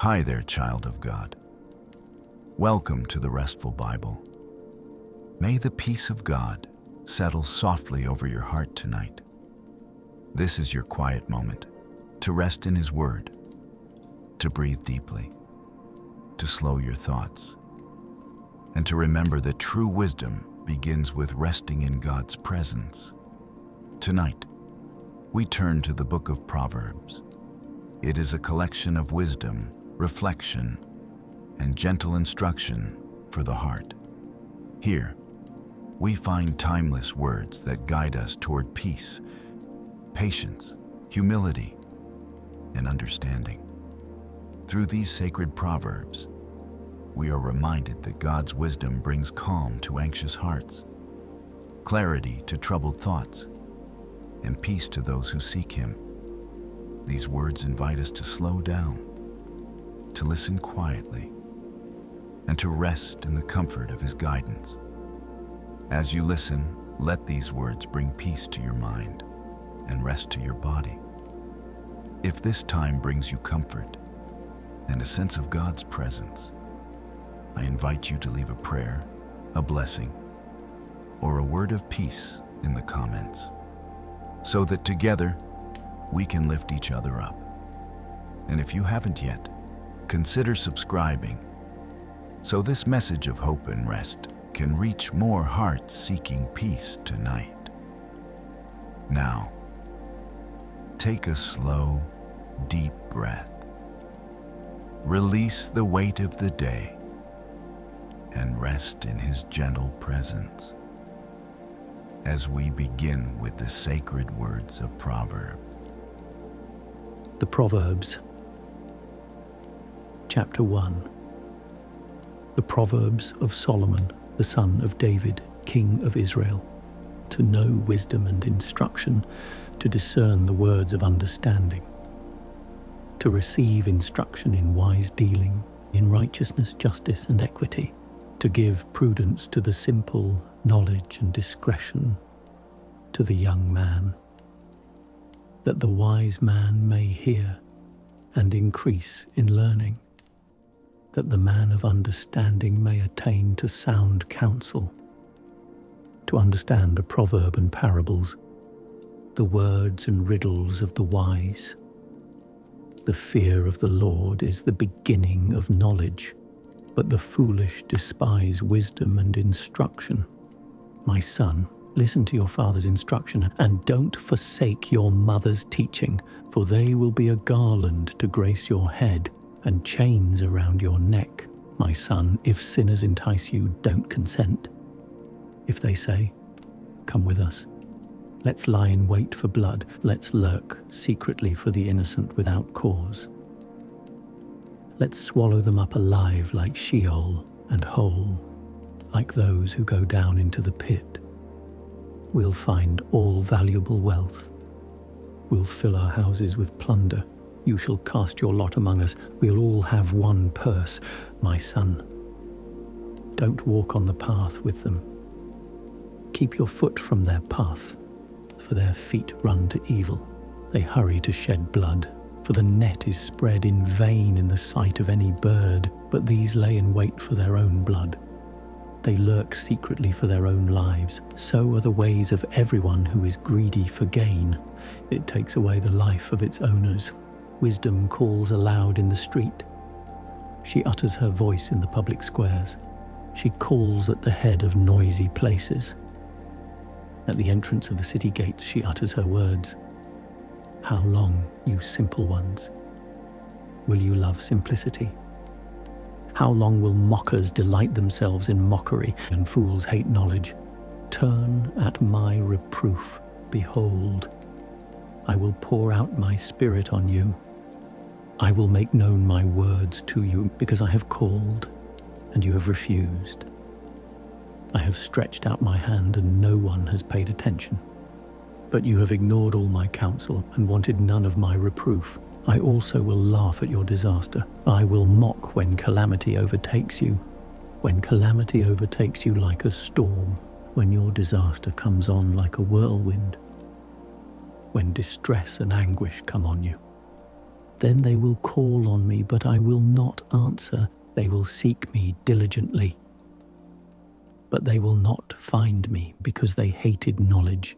Hi there, child of God. Welcome to the Restful Bible. May the peace of God settle softly over your heart tonight. This is your quiet moment to rest in His Word, to breathe deeply, to slow your thoughts, and to remember that true wisdom begins with resting in God's presence. Tonight, we turn to the Book of Proverbs. It is a collection of wisdom, reflection, and gentle instruction for the heart. Here, we find timeless words that guide us toward peace, patience, humility, and understanding. Through these sacred proverbs, we are reminded that God's wisdom brings calm to anxious hearts, clarity to troubled thoughts, and peace to those who seek Him. These words invite us to slow down, to listen quietly, and to rest in the comfort of His guidance. As you listen, let these words bring peace to your mind and rest to your body. If this time brings you comfort and a sense of God's presence, I invite you to leave a prayer, a blessing, or a word of peace in the comments, so that together we can lift each other up. And if you haven't yet, consider subscribing so this message of hope and rest can reach more hearts seeking peace tonight. Now, take a slow, deep breath. Release the weight of the day and rest in His gentle presence as we begin with the sacred words of Proverbs. The Proverbs, Chapter 1. The Proverbs of Solomon, the son of David, king of Israel, to know wisdom and instruction, to discern the words of understanding, to receive instruction in wise dealing, in righteousness, justice, and equity, to give prudence to the simple, knowledge and discretion to the young man, that the wise man may hear and increase in learning, that the man of understanding may attain to sound counsel, to understand a proverb and parables, the words and riddles of the wise. The fear of the Lord is the beginning of knowledge, but the foolish despise wisdom and instruction. My son, listen to your father's instruction, and don't forsake your mother's teaching, for they will be a garland to grace your head and chains around your neck. My son, if sinners entice you, don't consent. If they say, "Come with us, let's lie in wait for blood, let's lurk secretly for the innocent without cause. Let's swallow them up alive like Sheol, and whole, like those who go down into the pit. We'll find all valuable wealth. We'll fill our houses with plunder. You shall cast your lot among us. We'll all have one purse. My son, don't walk on the path with them. Keep your foot from their path, for their feet run to evil. They hurry to shed blood, for the net is spread in vain in the sight of any bird, but these lay in wait for their own blood. They lurk secretly for their own lives. So are the ways of everyone who is greedy for gain. It takes away the life of its owners. Wisdom calls aloud in the street. She utters her voice in the public squares. She calls at the head of noisy places. At the entrance of the city gates she utters her words. How long, you simple ones, will you love simplicity? How long will mockers delight themselves in mockery and fools hate knowledge? Turn at my reproof. Behold, I will pour out my spirit on you. I will make known my words to you, because I have called and you have refused. I have stretched out my hand and no one has paid attention. But you have ignored all my counsel and wanted none of my reproof. I also will laugh at your disaster. I will mock when calamity overtakes you. When calamity overtakes you like a storm, when your disaster comes on like a whirlwind, when distress and anguish come on you. Then they will call on me, but I will not answer. They will seek me diligently, but they will not find me, because they hated knowledge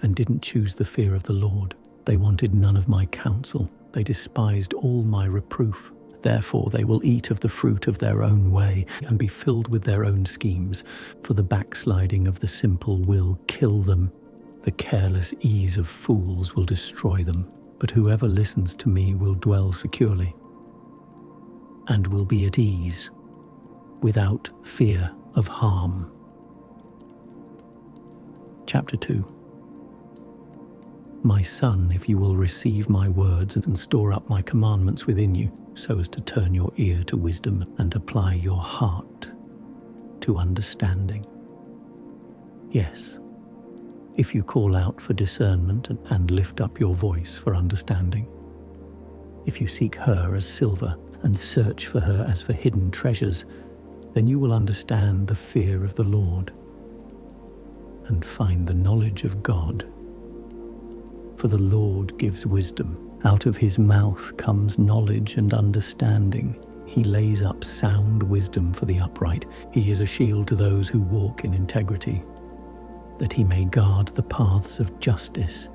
and didn't choose the fear of the Lord. They wanted none of my counsel. They despised all my reproof. Therefore they will eat of the fruit of their own way and be filled with their own schemes. For the backsliding of the simple will kill them. The careless ease of fools will destroy them. But whoever listens to me will dwell securely and will be at ease, without fear of harm. Chapter 2. My son, if you will receive my words and store up my commandments within you, so as to turn your ear to wisdom and apply your heart to understanding. Yes, if you call out for discernment and lift up your voice for understanding. If you seek her as silver and search for her as for hidden treasures, then you will understand the fear of the Lord and find the knowledge of God. For the Lord gives wisdom. Out of his mouth comes knowledge and understanding. He lays up sound wisdom for the upright. He is a shield to those who walk in integrity, that he may guard the paths of justice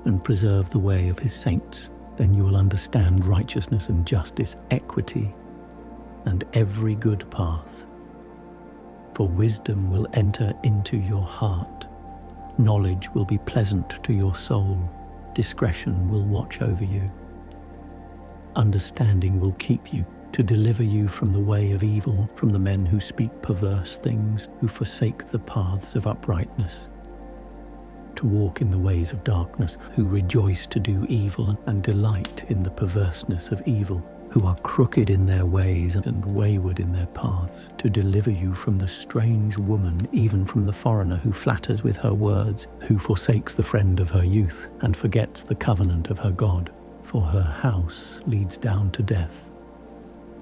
and preserve the way of his saints. Then you will understand righteousness and justice, equity, and every good path. For wisdom will enter into your heart. Knowledge will be pleasant to your soul. Discretion will watch over you. Understanding will keep you, to deliver you from the way of evil, from the men who speak perverse things, who forsake the paths of uprightness, to walk in the ways of darkness, who rejoice to do evil and delight in the perverseness of evil, who are crooked in their ways and wayward in their paths, to deliver you from the strange woman, even from the foreigner who flatters with her words, who forsakes the friend of her youth and forgets the covenant of her God. For her house leads down to death,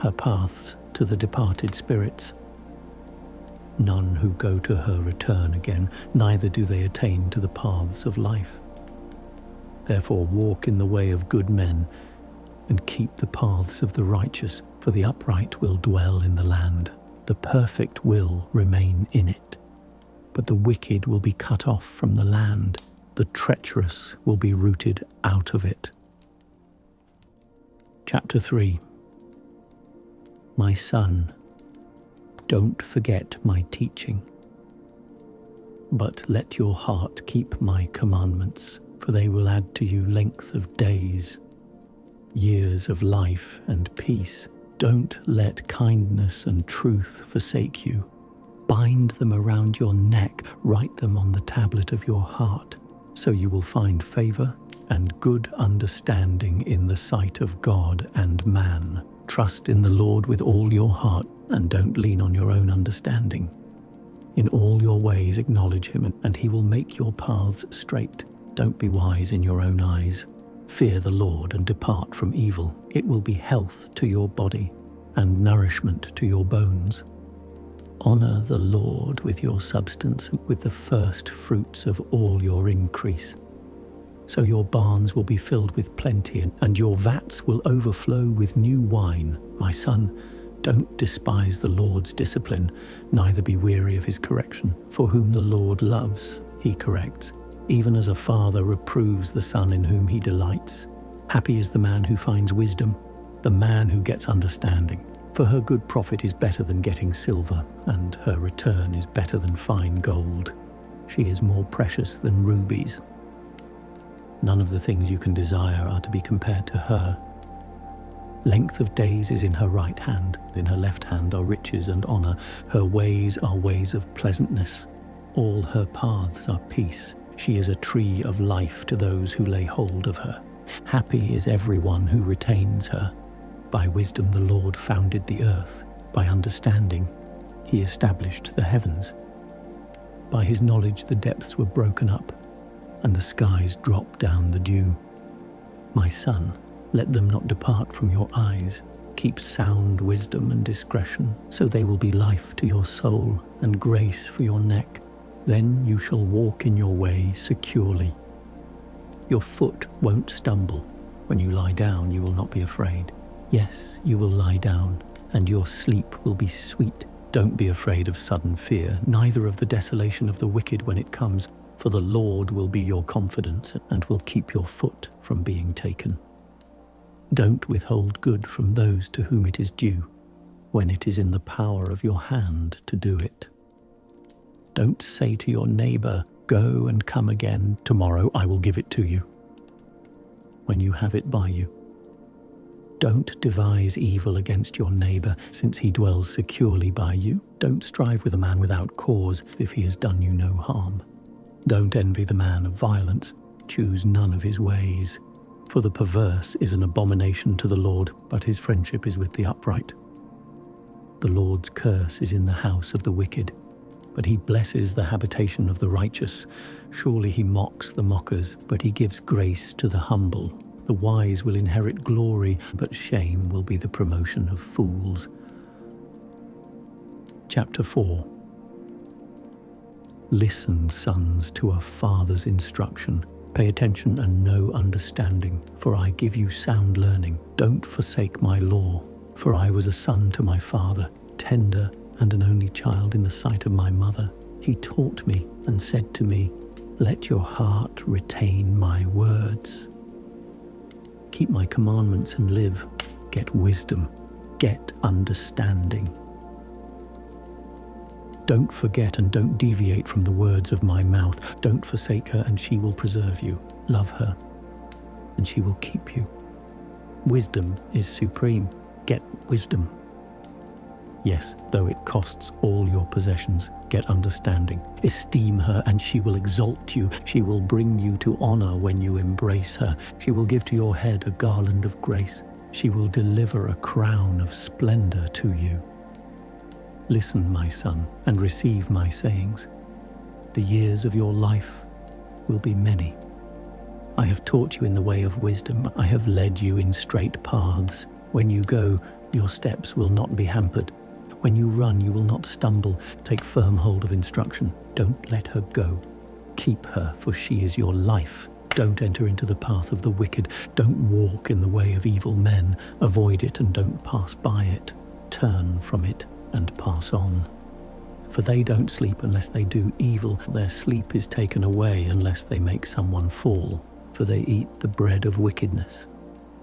her paths to the departed spirits. None who go to her return again, neither do they attain to the paths of life. Therefore walk in the way of good men, and keep the paths of the righteous, for the upright will dwell in the land. The perfect will remain in it. But the wicked will be cut off from the land. The treacherous will be rooted out of it. Chapter 3. My son, don't forget my teaching, but let your heart keep my commandments, for they will add to you length of days, years of life and peace. Don't let kindness and truth forsake you. Bind them around your neck, write them on the tablet of your heart, so you will find favor and good understanding in the sight of God and man. Trust in the Lord with all your heart, and don't lean on your own understanding. In all your ways acknowledge him, and he will make your paths straight. Don't be wise in your own eyes. Fear the Lord and depart from evil. It will be health to your body and nourishment to your bones. Honor the Lord with your substance, with the first fruits of all your increase. So your barns will be filled with plenty, and your vats will overflow with new wine. My son, don't despise the Lord's discipline, neither be weary of his correction. For whom the Lord loves, he corrects, even as a father reproves the son in whom he delights. Happy is the man who finds wisdom, the man who gets understanding. For her good profit is better than getting silver, and her return is better than fine gold. She is more precious than rubies. None of the things you can desire are to be compared to her. Length of days is in her right hand, in her left hand are riches and honor. Her ways are ways of pleasantness. All her paths are peace. She is a tree of life to those who lay hold of her. Happy is everyone who retains her. By wisdom the Lord founded the earth. By understanding he established the heavens. By his knowledge the depths were broken up, and the skies dropped down the dew. My son, let them not depart from your eyes. Keep sound wisdom and discretion, so they will be life to your soul and grace for your neck. Then you shall walk in your way securely. Your foot won't stumble. When you lie down, you will not be afraid. Yes, you will lie down, and your sleep will be sweet. Don't be afraid of sudden fear, neither of the desolation of the wicked when it comes, for the Lord will be your confidence and will keep your foot from being taken. Don't withhold good from those to whom it is due, when it is in the power of your hand to do it. Don't say to your neighbor, "Go and come again, tomorrow I will give it to you," when you have it by you. Don't devise evil against your neighbor, since he dwells securely by you. Don't strive with a man without cause, if he has done you no harm. Don't envy the man of violence. Choose none of his ways. For the perverse is an abomination to the Lord, but his friendship is with the upright. The Lord's curse is in the house of the wicked, but he blesses the habitation of the righteous. Surely he mocks the mockers, but he gives grace to the humble. The wise will inherit glory, but shame will be the promotion of fools. Chapter 4. Listen, sons, to a father's instruction. Pay attention and know understanding, for I give you sound learning. Don't forsake my law, for I was a son to my father, tender and an only child in the sight of my mother. He taught me and said to me, "Let your heart retain my words. Keep my commandments and live. Get wisdom, get understanding. Don't forget and don't deviate from the words of my mouth. Don't forsake her, and she will preserve you. Love her, and she will keep you. Wisdom is supreme. Get wisdom. Yes, though it costs all your possessions, get understanding. Esteem her, and she will exalt you. She will bring you to honor when you embrace her. She will give to your head a garland of grace. She will deliver a crown of splendor to you. Listen, my son, and receive my sayings. The years of your life will be many. I have taught you in the way of wisdom. I have led you in straight paths. When you go, your steps will not be hampered. When you run, you will not stumble. Take firm hold of instruction. Don't let her go. Keep her, for she is your life. Don't enter into the path of the wicked. Don't walk in the way of evil men. Avoid it and don't pass by it. Turn from it and pass on. For they don't sleep unless they do evil. Their sleep is taken away unless they make someone fall. For they eat the bread of wickedness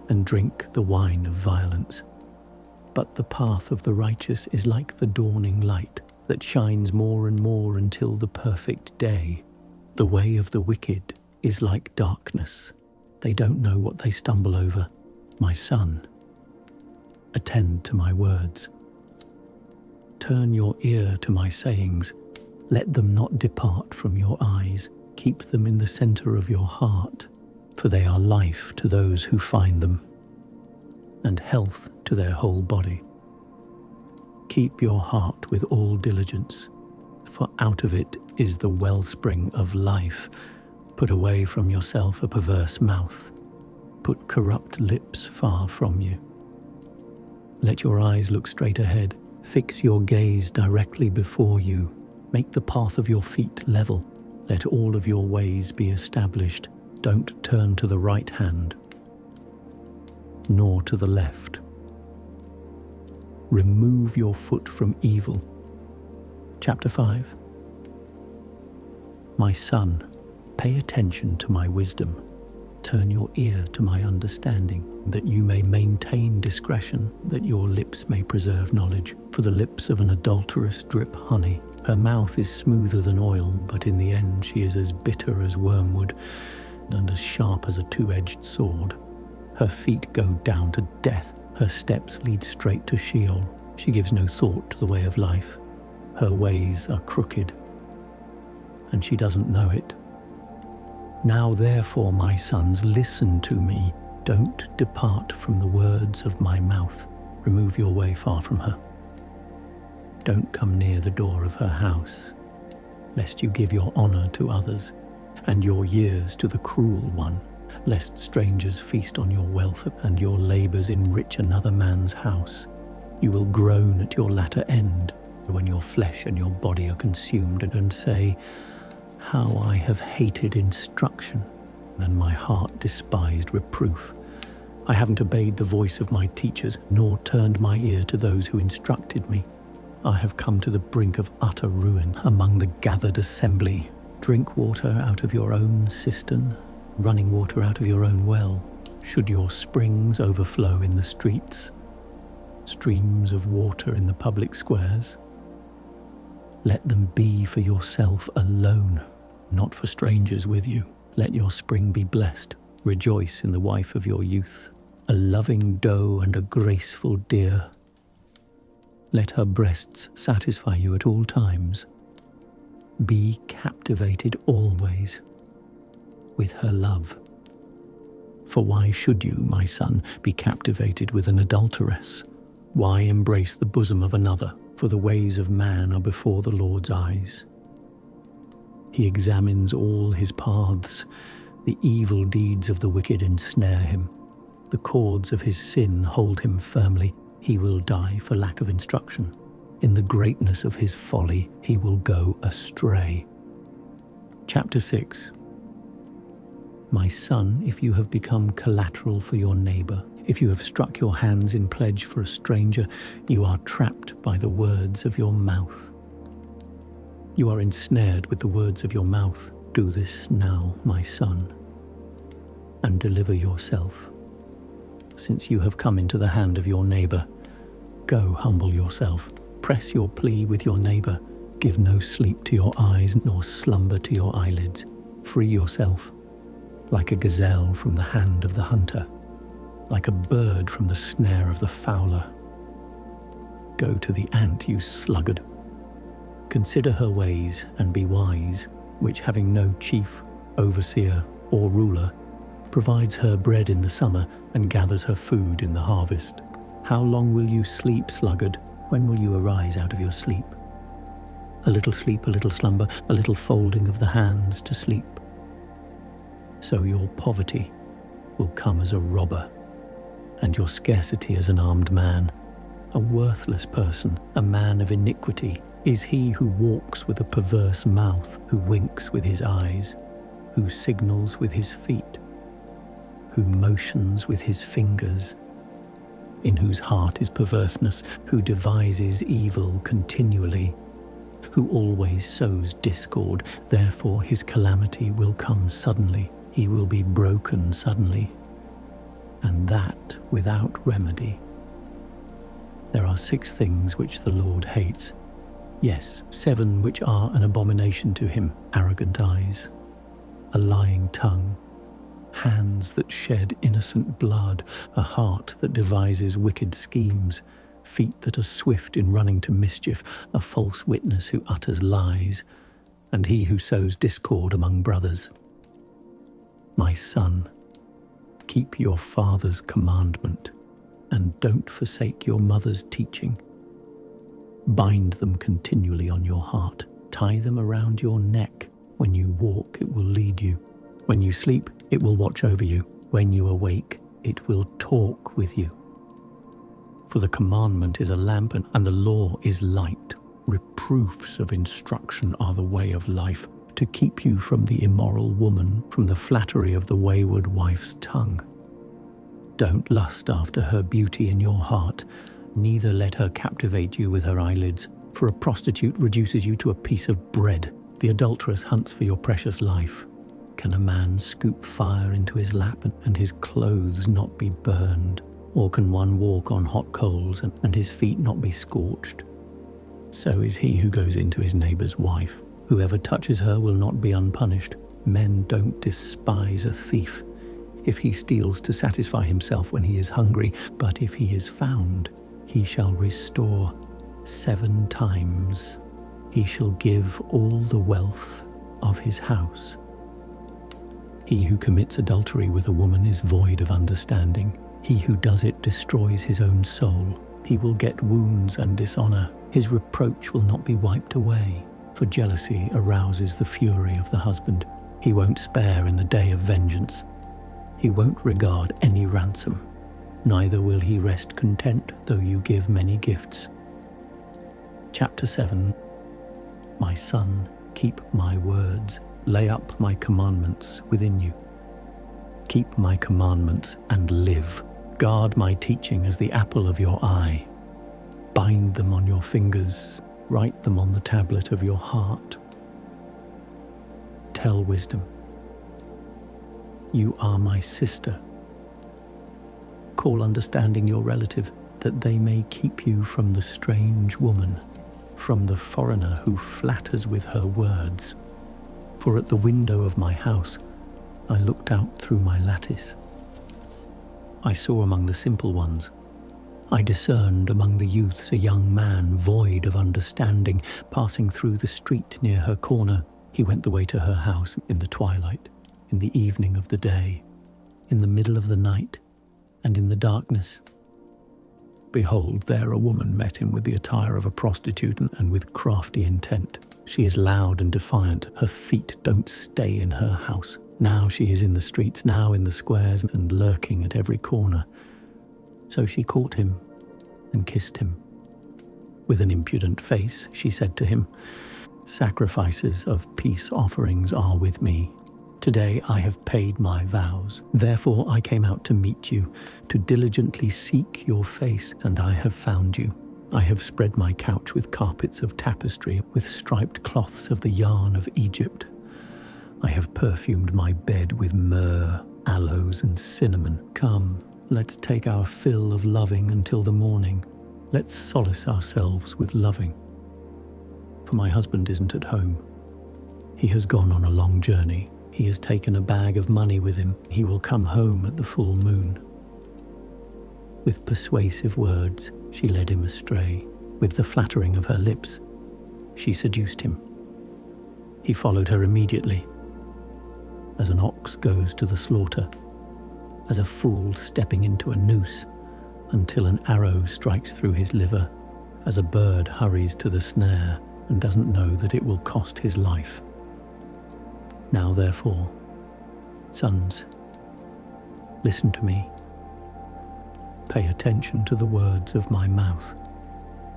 and drink the wine of violence. But the path of the righteous is like the dawning light that shines more and more until the perfect day. The way of the wicked is like darkness. They don't know what they stumble over. My son, attend to my words. Turn your ear to my sayings. Let them not depart from your eyes. Keep them in the center of your heart, for they are life to those who find them, and health to their whole body. Keep your heart with all diligence, for out of it is the wellspring of life. Put away from yourself a perverse mouth. Put corrupt lips far from you. Let your eyes look straight ahead. Fix your gaze directly before you. Make the path of your feet level. Let all of your ways be established. Don't turn to the right hand, nor to the left. Remove your foot from evil. Chapter 5. My son, pay attention to my wisdom. Turn your ear to my understanding, that you may maintain discretion, that your lips may preserve knowledge. For the lips of an adulteress drip honey. Her mouth is smoother than oil, but in the end she is as bitter as wormwood, and as sharp as a two-edged sword. Her feet go down to death. Her steps lead straight to Sheol. She gives no thought to the way of life. Her ways are crooked, and she doesn't know it. Now therefore, my sons, listen to me. Don't depart from the words of my mouth. Remove your way far from her. Don't come near the door of her house, lest you give your honor to others, and your years to the cruel one, lest strangers feast on your wealth and your labors enrich another man's house. You will groan at your latter end, when your flesh and your body are consumed, and say, "How I have hated instruction, and my heart despised reproof." I haven't obeyed the voice of my teachers, nor turned my ear to those who instructed me. I have come to the brink of utter ruin among the gathered assembly. Drink water out of your own cistern, running water out of your own well. Should your springs overflow in the streets, streams of water in the public squares, let them be for yourself alone, not for strangers with you. Let your spring be blessed. Rejoice in the wife of your youth, a loving doe and a graceful deer. Let her breasts satisfy you at all times. Be captivated always with her love. For why should you, my son, be captivated with an adulteress? Why embrace the bosom of another? For the ways of man are before the Lord's eyes. He examines all his paths. The evil deeds of the wicked ensnare him. The cords of his sin hold him firmly. He will die for lack of instruction. In the greatness of his folly, he will go astray. Chapter 6. My son, if you have become collateral for your neighbor, if you have struck your hands in pledge for a stranger, you are trapped by the words of your mouth. You are ensnared with the words of your mouth. Do this now, my son, and deliver yourself. Since you have come into the hand of your neighbor, go humble yourself. Press your plea with your neighbor. Give no sleep to your eyes, nor slumber to your eyelids. Free yourself, like a gazelle from the hand of the hunter, like a bird from the snare of the fowler. Go to the ant, you sluggard. Consider her ways and be wise, which having no chief, overseer, or ruler, provides her bread in the summer and gathers her food in the harvest. How long will you sleep, sluggard? When will you arise out of your sleep? A little sleep, a little slumber, a little folding of the hands to sleep. So your poverty will come as a robber, and your scarcity as an armed man. A worthless person, a man of iniquity, is he who walks with a perverse mouth, who winks with his eyes, who signals with his feet, who motions with his fingers, in whose heart is perverseness, who devises evil continually, who always sows discord. Therefore his calamity will come suddenly. He will be broken suddenly, and that without remedy. There are 6 things which the Lord hates, yes, 7 which are an abomination to him: arrogant eyes, a lying tongue, hands that shed innocent blood, a heart that devises wicked schemes, feet that are swift in running to mischief, a false witness who utters lies, and he who sows discord among brothers. My son, keep your father's commandment, and don't forsake your mother's teaching. Bind them continually on your heart. Tie them around your neck. When you walk, it will lead you. When you sleep, it will watch over you. When you awake, it will talk with you. For the commandment is a lamp, and the law is light. Reproofs of instruction are the way of life, to keep you from the immoral woman, from the flattery of the wayward wife's tongue. Don't lust after her beauty in your heart, neither let her captivate you with her eyelids, for a prostitute reduces you to a piece of bread. The adulteress hunts for your precious life. Can a man scoop fire into his lap and his clothes not be burned? Or can one walk on hot coals and his feet not be scorched? So is he who goes into his neighbor's wife. Whoever touches her will not be unpunished. Men don't despise a thief if he steals to satisfy himself when he is hungry, but if he is found, he shall restore 7 times. He shall give all the wealth of his house. He who commits adultery with a woman is void of understanding. He who does it destroys his own soul. He will get wounds and dishonor. His reproach will not be wiped away. For jealousy arouses the fury of the husband. He won't spare in the day of vengeance. He won't regard any ransom. Neither will he rest content, though you give many gifts. Chapter 7. My son, keep my words. Lay up my commandments within you. Keep my commandments and live. Guard my teaching as the apple of your eye. Bind them on your fingers, write them on the tablet of your heart. Tell wisdom, you are my sister. Call understanding your relative, that they may keep you from the strange woman, from the foreigner who flatters with her words. For at the window of my house I looked out through my lattice. I saw among the simple ones, I discerned among the youths a young man void of understanding, passing through the street near her corner. He went the way to her house in the twilight, in the evening of the day, in the middle of the night, and in the darkness. Behold, there a woman met him with the attire of a prostitute and with crafty intent. She is loud and defiant. Her feet don't stay in her house. Now she is in the streets, now in the squares, and lurking at every corner. So she caught him and kissed him. With an impudent face, she said to him, "Sacrifices of peace offerings are with me. Today I have paid my vows. Therefore I came out to meet you, to diligently seek your face, and I have found you. I have spread my couch with carpets of tapestry, with striped cloths of the yarn of Egypt. I have perfumed my bed with myrrh, aloes, and cinnamon. Come, let's take our fill of loving until the morning. Let's solace ourselves with loving. For my husband isn't at home. He has gone on a long journey. He has taken a bag of money with him. He will come home at the full moon." With persuasive words, she led him astray. With the flattering of her lips, she seduced him. He followed her immediately. As an ox goes to the slaughter, as a fool stepping into a noose, until an arrow strikes through his liver, as a bird hurries to the snare and doesn't know that it will cost his life. Now therefore, sons, listen to me. Pay attention to the words of my mouth.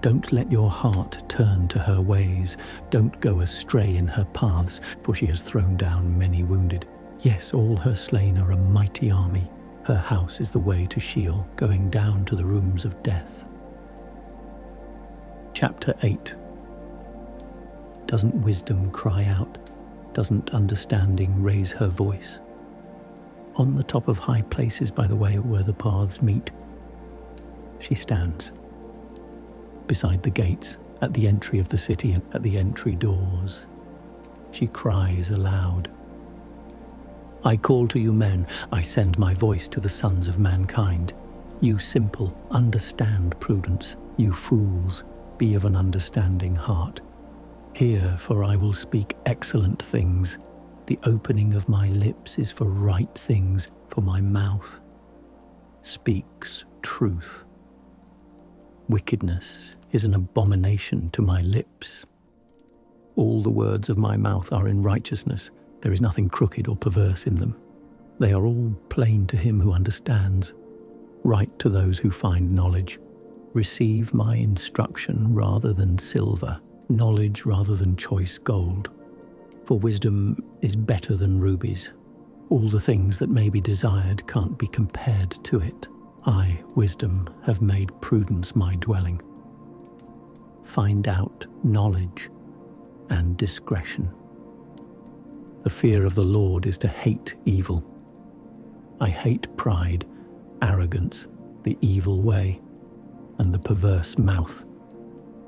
Don't let your heart turn to her ways. Don't go astray in her paths, for she has thrown down many wounded. Yes, all her slain are a mighty army. Her house is the way to Sheol, going down to the rooms of death. Chapter 8. Doesn't wisdom cry out? Doesn't understanding raise her voice? On the top of high places by the way where the paths meet, she stands. Beside the gates, at the entry of the city and at the entry doors, she cries aloud. I call to you men, I send my voice to the sons of mankind. You simple, understand prudence. You fools, be of an understanding heart. Hear, for I will speak excellent things. The opening of my lips is for right things, for my mouth speaks truth. Wickedness is an abomination to my lips. All the words of my mouth are in righteousness. There is nothing crooked or perverse in them. They are all plain to him who understands, right to those who find knowledge. Receive my instruction rather than silver, knowledge rather than choice gold. For wisdom is better than rubies. All the things that may be desired can't be compared to it. I, wisdom, have made prudence my dwelling. Find out knowledge and discretion. The fear of the Lord is to hate evil. I hate pride, arrogance, the evil way, and the perverse mouth.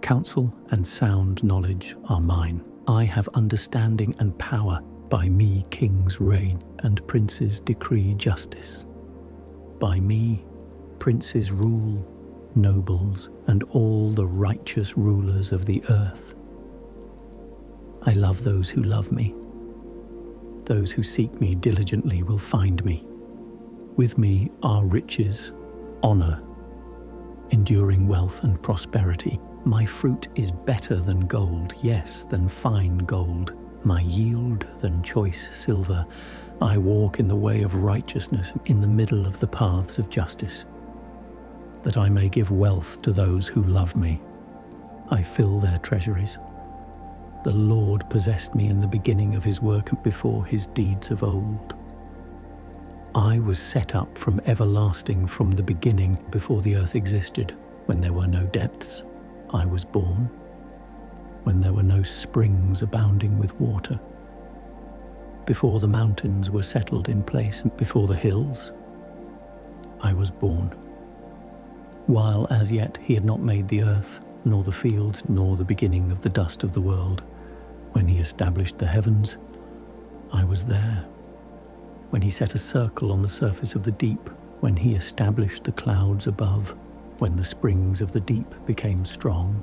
Counsel and sound knowledge are mine. I have understanding and power. By me kings reign, and princes decree justice. By me princes rule, nobles, and all the righteous rulers of the earth. I love those who love me. Those who seek me diligently will find me. With me are riches, honor, enduring wealth and prosperity. My fruit is better than gold, yes, than fine gold. My yield than choice silver. I walk in the way of righteousness, in the middle of the paths of justice, that I may give wealth to those who love me. I fill their treasuries. The Lord possessed me in the beginning of his work and before his deeds of old. I was set up from everlasting, from the beginning, before the earth existed, when there were no depths. I was born, when there were no springs abounding with water, before the mountains were settled in place, before the hills. I was born, while as yet he had not made the earth, nor the fields, nor the beginning of the dust of the world. When he established the heavens, I was there. When he set a circle on the surface of the deep, when he established the clouds above, when the springs of the deep became strong,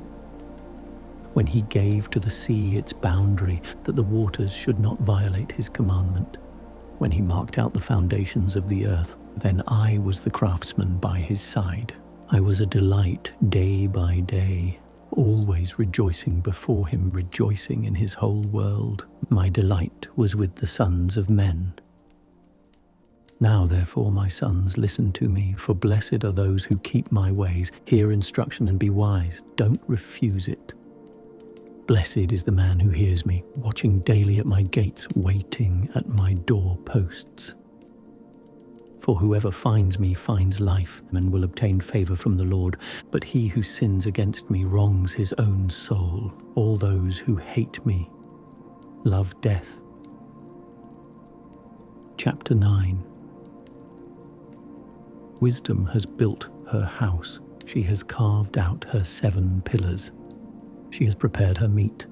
when he gave to the sea its boundary, that the waters should not violate his commandment, when he marked out the foundations of the earth, then I was the craftsman by his side. I was a delight day by day, always rejoicing before him, rejoicing in his whole world. My delight was with the sons of men. Now, therefore, my sons, listen to me, for blessed are those who keep my ways. Hear instruction and be wise. Don't refuse it. Blessed is the man who hears me, watching daily at my gates, waiting at my door posts. For whoever finds me finds life and will obtain favor from the Lord. But he who sins against me wrongs his own soul. All those who hate me love death. Chapter 9. Wisdom has built her house. She has carved out her 7 pillars. She has prepared her meat.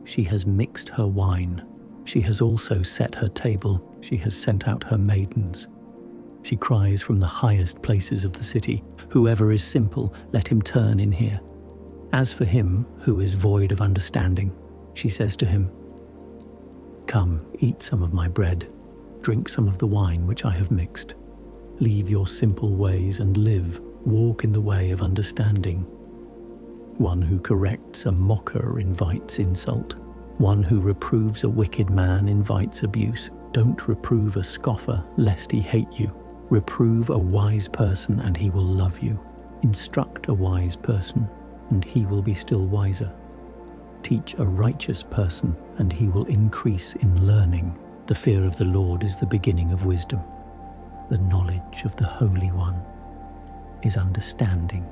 She has mixed her wine. She has also set her table. She has sent out her maidens. She cries from the highest places of the city, "Whoever is simple, let him turn in here." As for him who is void of understanding, she says to him, "Come, eat some of my bread, drink some of the wine which I have mixed. Leave your simple ways and live, walk in the way of understanding." One who corrects a mocker invites insult. One who reproves a wicked man invites abuse. Don't reprove a scoffer, lest he hate you. Reprove a wise person, and he will love you. Instruct a wise person, and he will be still wiser. Teach a righteous person, and he will increase in learning. The fear of the Lord is the beginning of wisdom. The knowledge of the Holy One is understanding.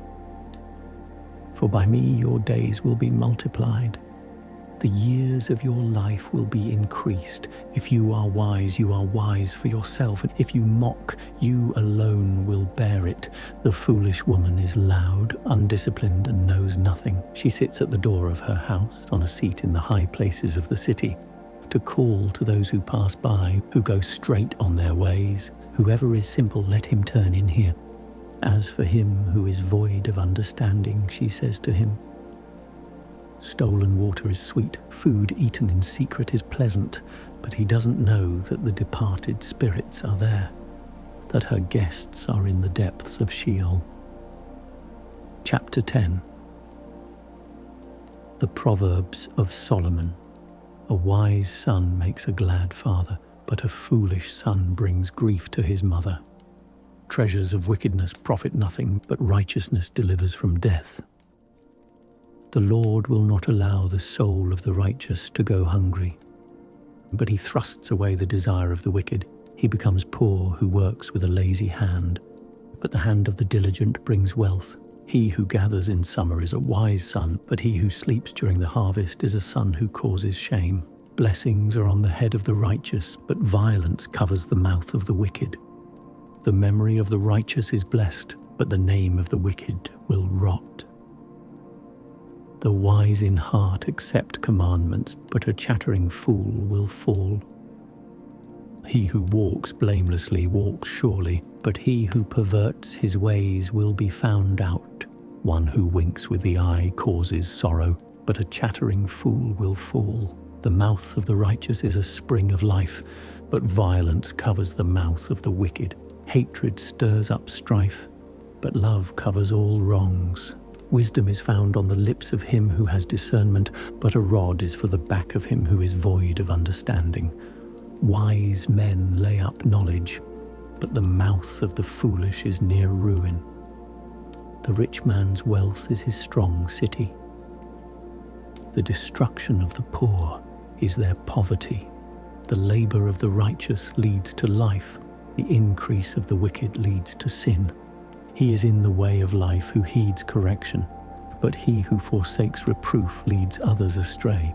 For by me your days will be multiplied. The years of your life will be increased. If you are wise for yourself. And if you mock, you alone will bear it. The foolish woman is loud, undisciplined, and knows nothing. She sits at the door of her house, on a seat in the high places of the city, to call to those who pass by, who go straight on their ways. Whoever is simple, let him turn in here. As for him who is void of understanding, she says to him, "Stolen water is sweet, food eaten in secret is pleasant," but he doesn't know that the departed spirits are there, that her guests are in the depths of Sheol. Chapter 10. The Proverbs of Solomon. A wise son makes a glad father, but a foolish son brings grief to his mother. Treasures of wickedness profit nothing, but righteousness delivers from death. The Lord will not allow the soul of the righteous to go hungry, but he thrusts away the desire of the wicked. He becomes poor who works with a lazy hand, but the hand of the diligent brings wealth. He who gathers in summer is a wise son, but he who sleeps during the harvest is a son who causes shame. Blessings are on the head of the righteous, but violence covers the mouth of the wicked. The memory of the righteous is blessed, but the name of the wicked will rot. The wise in heart accept commandments, but a chattering fool will fall. He who walks blamelessly walks surely, but he who perverts his ways will be found out. One who winks with the eye causes sorrow, but a chattering fool will fall. The mouth of the righteous is a spring of life, but violence covers the mouth of the wicked. Hatred stirs up strife, but love covers all wrongs. Wisdom is found on the lips of him who has discernment, but a rod is for the back of him who is void of understanding. Wise men lay up knowledge, but the mouth of the foolish is near ruin. The rich man's wealth is his strong city. The destruction of the poor is their poverty. The labor of the righteous leads to life, The increase of the wicked leads to sin. He is in the way of life who heeds correction, but he who forsakes reproof leads others astray.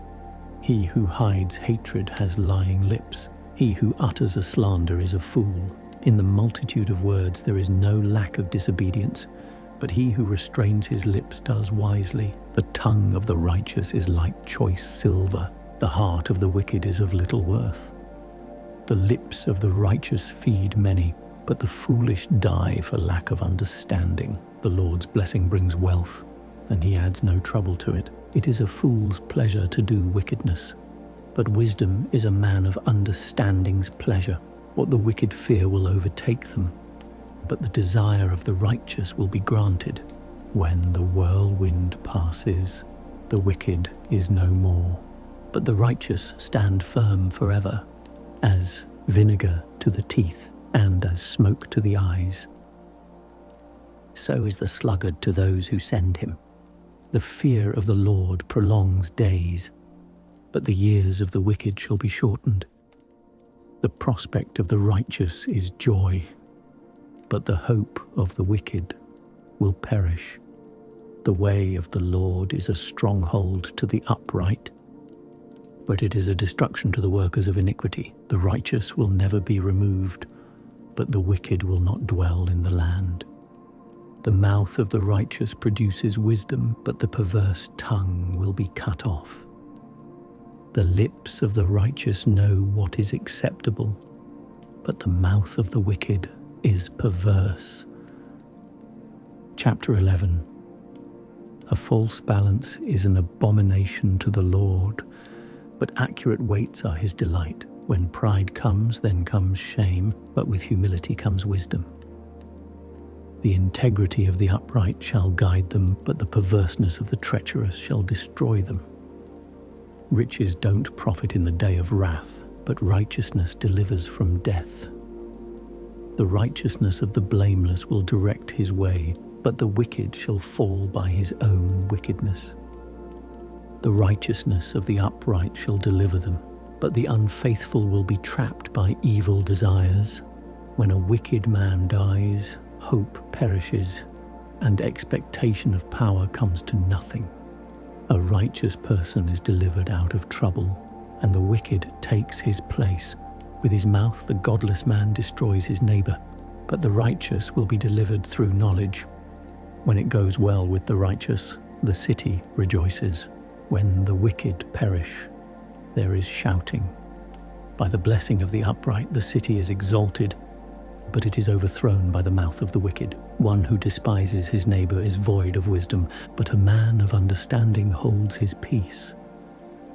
He who hides hatred has lying lips. He who utters a slander is a fool. In the multitude of words there is no lack of disobedience, but he who restrains his lips does wisely. The tongue of the righteous is like choice silver. The heart of the wicked is of little worth. The lips of the righteous feed many, but the foolish die for lack of understanding. The Lord's blessing brings wealth, and he adds no trouble to it. It is a fool's pleasure to do wickedness, but wisdom is a man of understanding's pleasure. What the wicked fear will overtake them, but the desire of the righteous will be granted. When the whirlwind passes, the wicked is no more, but the righteous stand firm forever, as vinegar to the teeth and as smoke to the eyes. So is the sluggard to those who send him. The fear of the Lord prolongs days, but the years of the wicked shall be shortened. The prospect of the righteous is joy, but the hope of the wicked will perish. The way of the Lord is a stronghold to the upright, but it is a destruction to the workers of iniquity. The righteous will never be removed, but the wicked will not dwell in the land. The mouth of the righteous produces wisdom, but the perverse tongue will be cut off. The lips of the righteous know what is acceptable, but the mouth of the wicked is perverse. Chapter 11. A false balance is an abomination to the Lord, but accurate weights are his delight. When pride comes, then comes shame, but with humility comes wisdom. The integrity of the upright shall guide them, but the perverseness of the treacherous shall destroy them. Riches don't profit in the day of wrath, but righteousness delivers from death. The righteousness of the blameless will direct his way, but the wicked shall fall by his own wickedness. The righteousness of the upright shall deliver them, but the unfaithful will be trapped by evil desires. When a wicked man dies, hope perishes, and expectation of power comes to nothing. A righteous person is delivered out of trouble, and the wicked takes his place. With his mouth the godless man destroys his neighbor, but the righteous will be delivered through knowledge. When it goes well with the righteous, the city rejoices. When the wicked perish, there is shouting. By the blessing of the upright the city is exalted, but it is overthrown by the mouth of the wicked. One who despises his neighbor is void of wisdom, but a man of understanding holds his peace.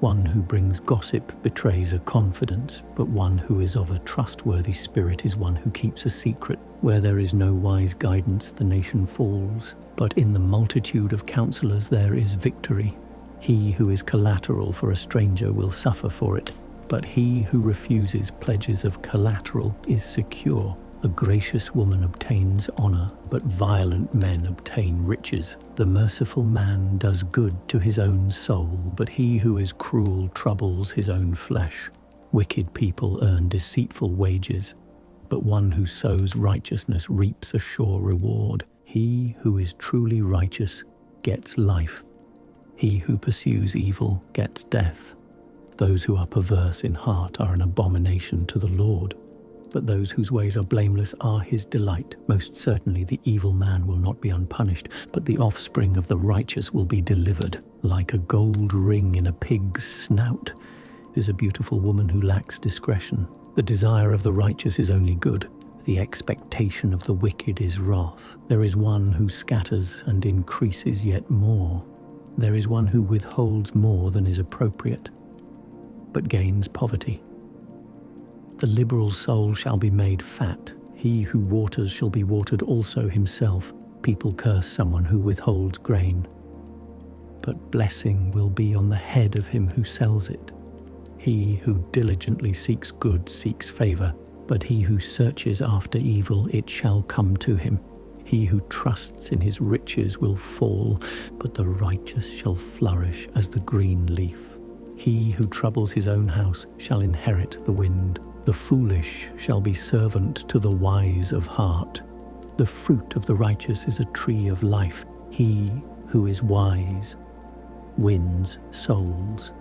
One who brings gossip betrays a confidence, but one who is of a trustworthy spirit is one who keeps a secret. Where there is no wise guidance, the nation falls, but in the multitude of counselors there is victory. He who is collateral for a stranger will suffer for it, but he who refuses pledges of collateral is secure. A gracious woman obtains honor, but violent men obtain riches. The merciful man does good to his own soul, but he who is cruel troubles his own flesh. Wicked people earn deceitful wages, but one who sows righteousness reaps a sure reward. He who is truly righteous gets life. He who pursues evil gets death. Those who are perverse in heart are an abomination to the Lord, but those whose ways are blameless are his delight. Most certainly the evil man will not be unpunished, but the offspring of the righteous will be delivered. Like a gold ring in a pig's snout is a beautiful woman who lacks discretion. The desire of the righteous is only good. The expectation of the wicked is wrath. There is one who scatters and increases yet more. There is one who withholds more than is appropriate, but gains poverty. The liberal soul shall be made fat. He who waters shall be watered also himself. People curse someone who withholds grain, but blessing will be on the head of him who sells it. He who diligently seeks good seeks favor, but he who searches after evil, it shall come to him. He who trusts in his riches will fall, but the righteous shall flourish as the green leaf. He who troubles his own house shall inherit the wind. The foolish shall be servant to the wise of heart. The fruit of the righteous is a tree of life. He who is wise wins souls.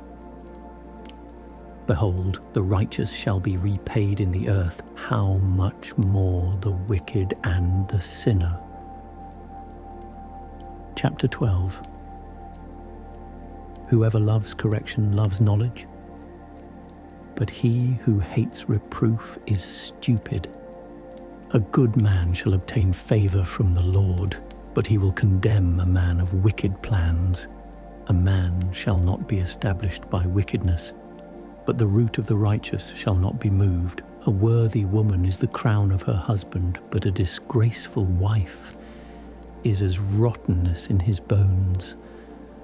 Behold, the righteous shall be repaid in the earth. How much more the wicked and the sinner? Chapter 12. Whoever loves correction loves knowledge, but he who hates reproof is stupid. A good man shall obtain favor from the Lord, but he will condemn a man of wicked plans. A man shall not be established by wickedness, but the root of the righteous shall not be moved. A worthy woman is the crown of her husband, but a disgraceful wife is as rottenness in his bones.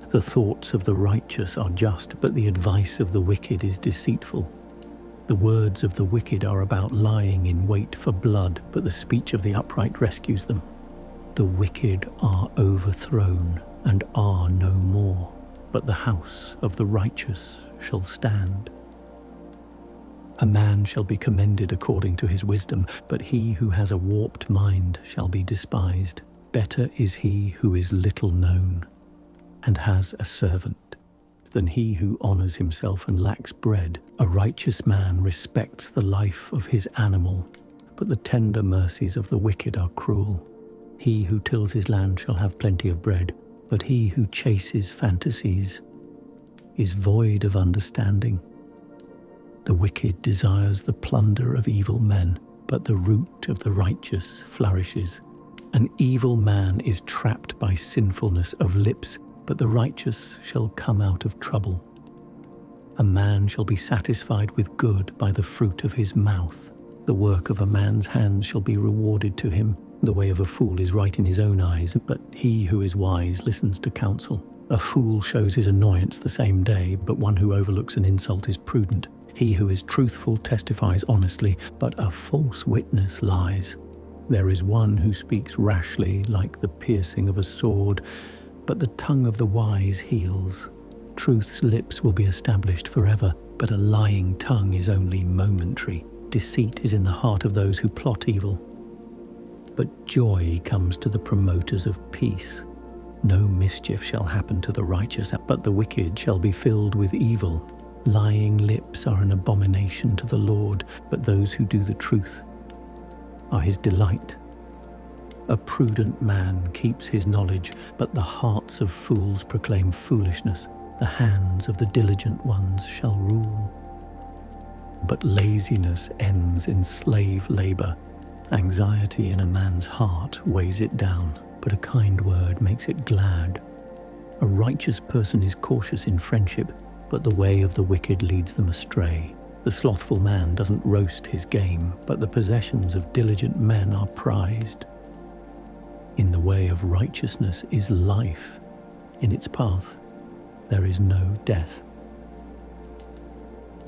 The thoughts of the righteous are just, but the advice of the wicked is deceitful. The words of the wicked are about lying in wait for blood, but the speech of the upright rescues them. The wicked are overthrown and are no more, but the house of the righteous shall stand. A man shall be commended according to his wisdom, but he who has a warped mind shall be despised. Better is he who is little known and has a servant than he who honors himself and lacks bread. A righteous man respects the life of his animal, but the tender mercies of the wicked are cruel. He who tills his land shall have plenty of bread, but he who chases fantasies is void of understanding. The wicked desires the plunder of evil men, but the root of the righteous flourishes. An evil man is trapped by sinfulness of lips, but the righteous shall come out of trouble. A man shall be satisfied with good by the fruit of his mouth. The work of a man's hands shall be rewarded to him. The way of a fool is right in his own eyes, but he who is wise listens to counsel. A fool shows his annoyance the same day, but one who overlooks an insult is prudent. He who is truthful testifies honestly, but a false witness lies. There is one who speaks rashly, like the piercing of a sword, but the tongue of the wise heals. Truth's lips will be established forever, but a lying tongue is only momentary. Deceit is in the heart of those who plot evil, but joy comes to the promoters of peace. No mischief shall happen to the righteous, but the wicked shall be filled with evil. Lying lips are an abomination to the Lord, but those who do the truth are his delight. A prudent man keeps his knowledge, but the hearts of fools proclaim foolishness. The hands of the diligent ones shall rule. But laziness ends in slave labor. Anxiety in a man's heart weighs it down, but a kind word makes it glad. A righteous person is cautious in friendship, but the way of the wicked leads them astray. The slothful man doesn't roast his game, but the possessions of diligent men are prized. In the way of righteousness is life. In its path there is no death.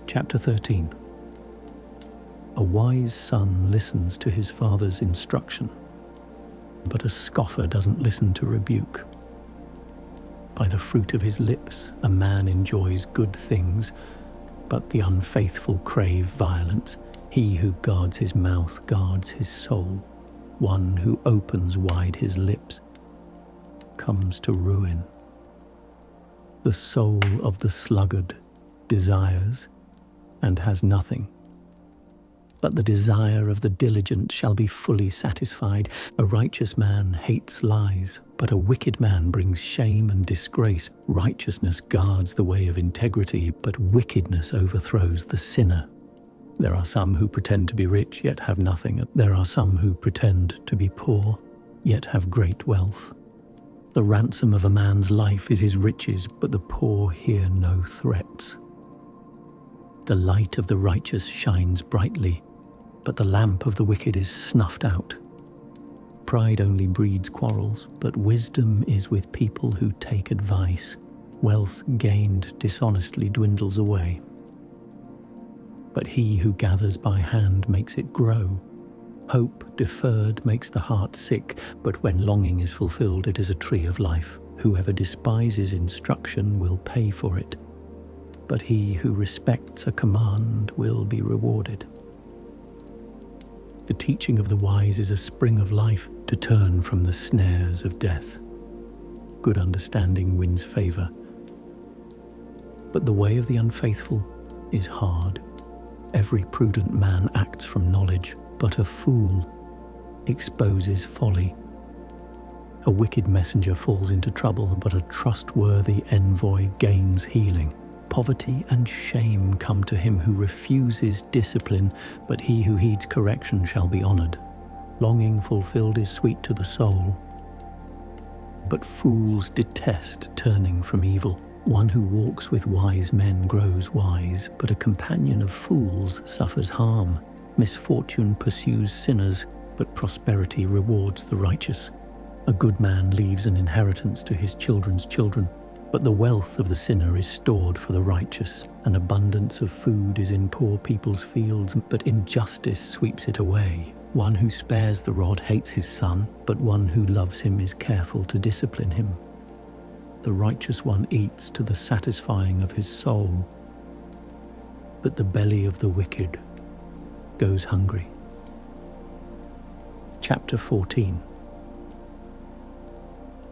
Chapter 13. A wise son listens to his father's instruction, but a scoffer doesn't listen to rebuke. By the fruit of his lips a man enjoys good things, but the unfaithful crave violence. He who guards his mouth guards his soul. One who opens wide his lips comes to ruin. The soul of the sluggard desires and has nothing, but the desire of the diligent shall be fully satisfied. A righteous man hates lies, but a wicked man brings shame and disgrace. Righteousness guards the way of integrity, but wickedness overthrows the sinner. There are some who pretend to be rich, yet have nothing. There are some who pretend to be poor, yet have great wealth. The ransom of a man's life is his riches, but the poor hear no threats. The light of the righteous shines brightly, but the lamp of the wicked is snuffed out. Pride only breeds quarrels, but wisdom is with people who take advice. Wealth gained dishonestly dwindles away, but he who gathers by hand makes it grow. Hope deferred makes the heart sick, but when longing is fulfilled, it is a tree of life. Whoever despises instruction will pay for it, but he who respects a command will be rewarded. The teaching of the wise is a spring of life to turn from the snares of death. Good understanding wins favor, but the way of the unfaithful is hard. Every prudent man acts from knowledge, but a fool exposes folly. A wicked messenger falls into trouble, but a trustworthy envoy gains healing. Poverty and shame come to him who refuses discipline, but he who heeds correction shall be honored. Longing fulfilled is sweet to the soul, but fools detest turning from evil. One who walks with wise men grows wise, but a companion of fools suffers harm. Misfortune pursues sinners, but prosperity rewards the righteous. A good man leaves an inheritance to his children's children, but the wealth of the sinner is stored for the righteous. An abundance of food is in poor people's fields, but injustice sweeps it away. One who spares the rod hates his son, but one who loves him is careful to discipline him. The righteous one eats to the satisfying of his soul, but the belly of the wicked goes hungry. Chapter 14.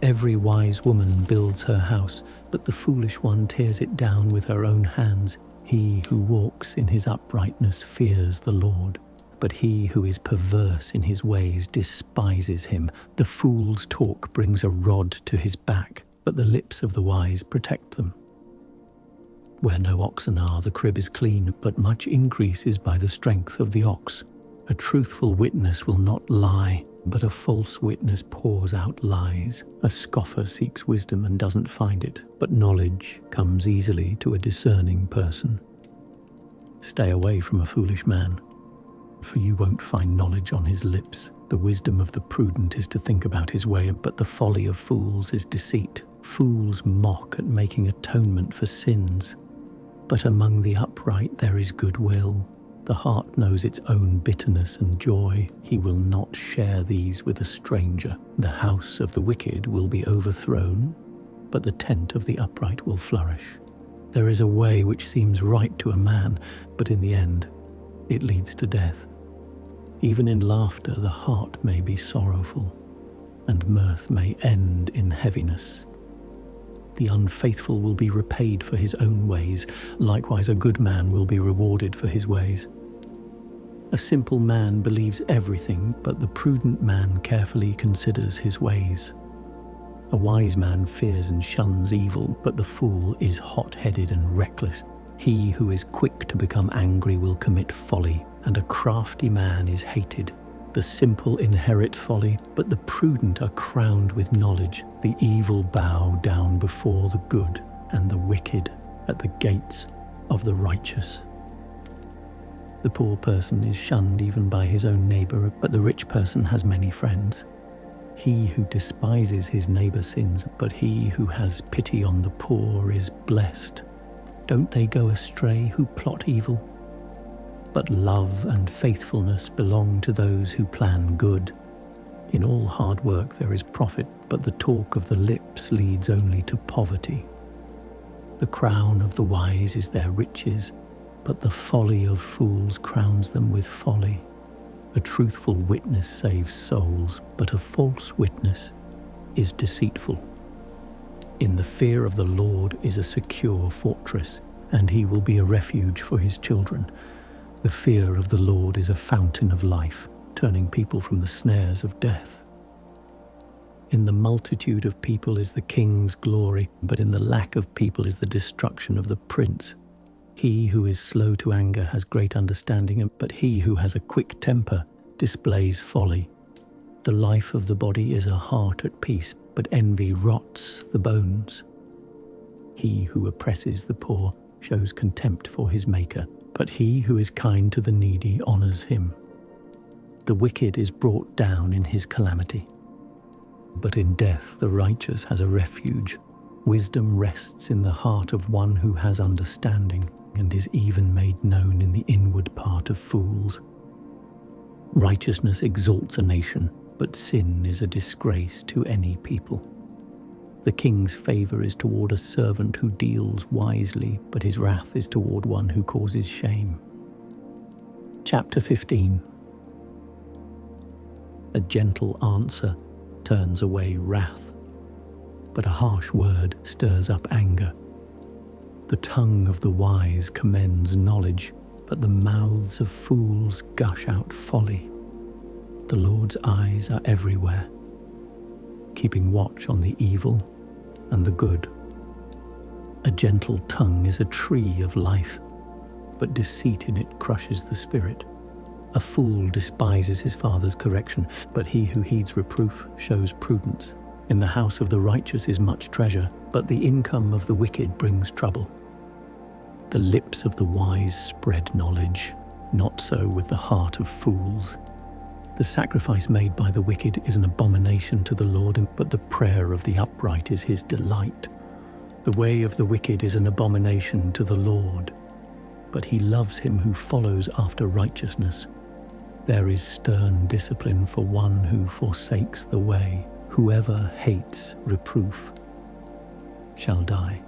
Every wise woman builds her house, but the foolish one tears it down with her own hands. He who walks in his uprightness fears the Lord, but he who is perverse in his ways despises him. The fool's talk brings a rod to his back, but the lips of the wise protect them. Where no oxen are, the crib is clean, but much increase is by the strength of the ox. A truthful witness will not lie, but a false witness pours out lies. A scoffer seeks wisdom and doesn't find it, but knowledge comes easily to a discerning person. Stay away from a foolish man, for you won't find knowledge on his lips. The wisdom of the prudent is to think about his way, but the folly of fools is deceit. Fools mock at making atonement for sins, but among the upright there is goodwill. The heart knows its own bitterness and joy. He will not share these with a stranger. The house of the wicked will be overthrown, but the tent of the upright will flourish. There is a way which seems right to a man, but in the end it leads to death. Even in laughter the heart may be sorrowful, and mirth may end in heaviness. The unfaithful will be repaid for his own ways. Likewise, a good man will be rewarded for his ways. A simple man believes everything, but the prudent man carefully considers his ways. A wise man fears and shuns evil, but the fool is hot-headed and reckless. He who is quick to become angry will commit folly, and a crafty man is hated. The simple inherit folly, but the prudent are crowned with knowledge. The evil bow down before the good, and the wicked at the gates of the righteous. The poor person is shunned even by his own neighbor, but the rich person has many friends. He who despises his neighbor sins, but he who has pity on the poor is blessed. Don't they go astray who plot evil? But love and faithfulness belong to those who plan good. In all hard work there is profit, but the talk of the lips leads only to poverty. The crown of the wise is their riches, but the folly of fools crowns them with folly. A truthful witness saves souls, but a false witness is deceitful. In the fear of the Lord is a secure fortress, and he will be a refuge for his children. The fear of the Lord is a fountain of life, turning people from the snares of death. In the multitude of people is the king's glory, but in the lack of people is the destruction of the prince. He who is slow to anger has great understanding, but he who has a quick temper displays folly. The life of the body is a heart at peace, but envy rots the bones. He who oppresses the poor shows contempt for his maker, but he who is kind to the needy honors him. The wicked is brought down in his calamity, but in death the righteous has a refuge. Wisdom rests in the heart of one who has understanding, and is even made known in the inward part of fools. Righteousness exalts a nation, but sin is a disgrace to any people. The king's favor is toward a servant who deals wisely, but his wrath is toward one who causes shame. Chapter 15. A gentle answer turns away wrath, but a harsh word stirs up anger. The tongue of the wise commends knowledge, but the mouths of fools gush out folly. The Lord's eyes are everywhere, keeping watch on the evil and the good. A gentle tongue is a tree of life, but deceit in it crushes the spirit. A fool despises his father's correction, but he who heeds reproof shows prudence. In the house of the righteous is much treasure, but the income of the wicked brings trouble. The lips of the wise spread knowledge, not so with the heart of fools. The sacrifice made by the wicked is an abomination to the Lord, but the prayer of the upright is his delight. The way of the wicked is an abomination to the Lord, but he loves him who follows after righteousness. There is stern discipline for one who forsakes the way. Whoever hates reproof shall die.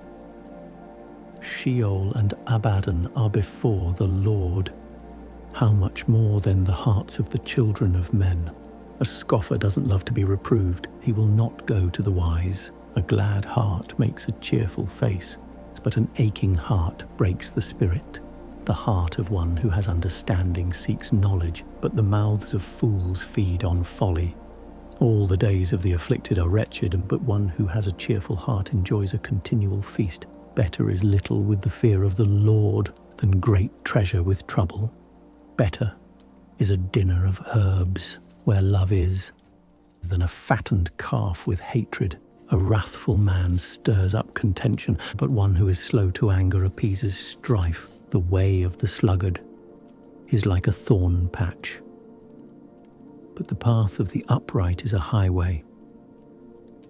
Sheol and Abaddon are before the Lord. How much more then the hearts of the children of men? A scoffer doesn't love to be reproved. He will not go to the wise. A glad heart makes a cheerful face, but an aching heart breaks the spirit. The heart of one who has understanding seeks knowledge, but the mouths of fools feed on folly. All the days of the afflicted are wretched, but one who has a cheerful heart enjoys a continual feast. Better is little with the fear of the Lord than great treasure with trouble. Better is a dinner of herbs where love is than a fattened calf with hatred. A wrathful man stirs up contention, but one who is slow to anger appeases strife. The way of the sluggard is like a thorn patch, but the path of the upright is a highway.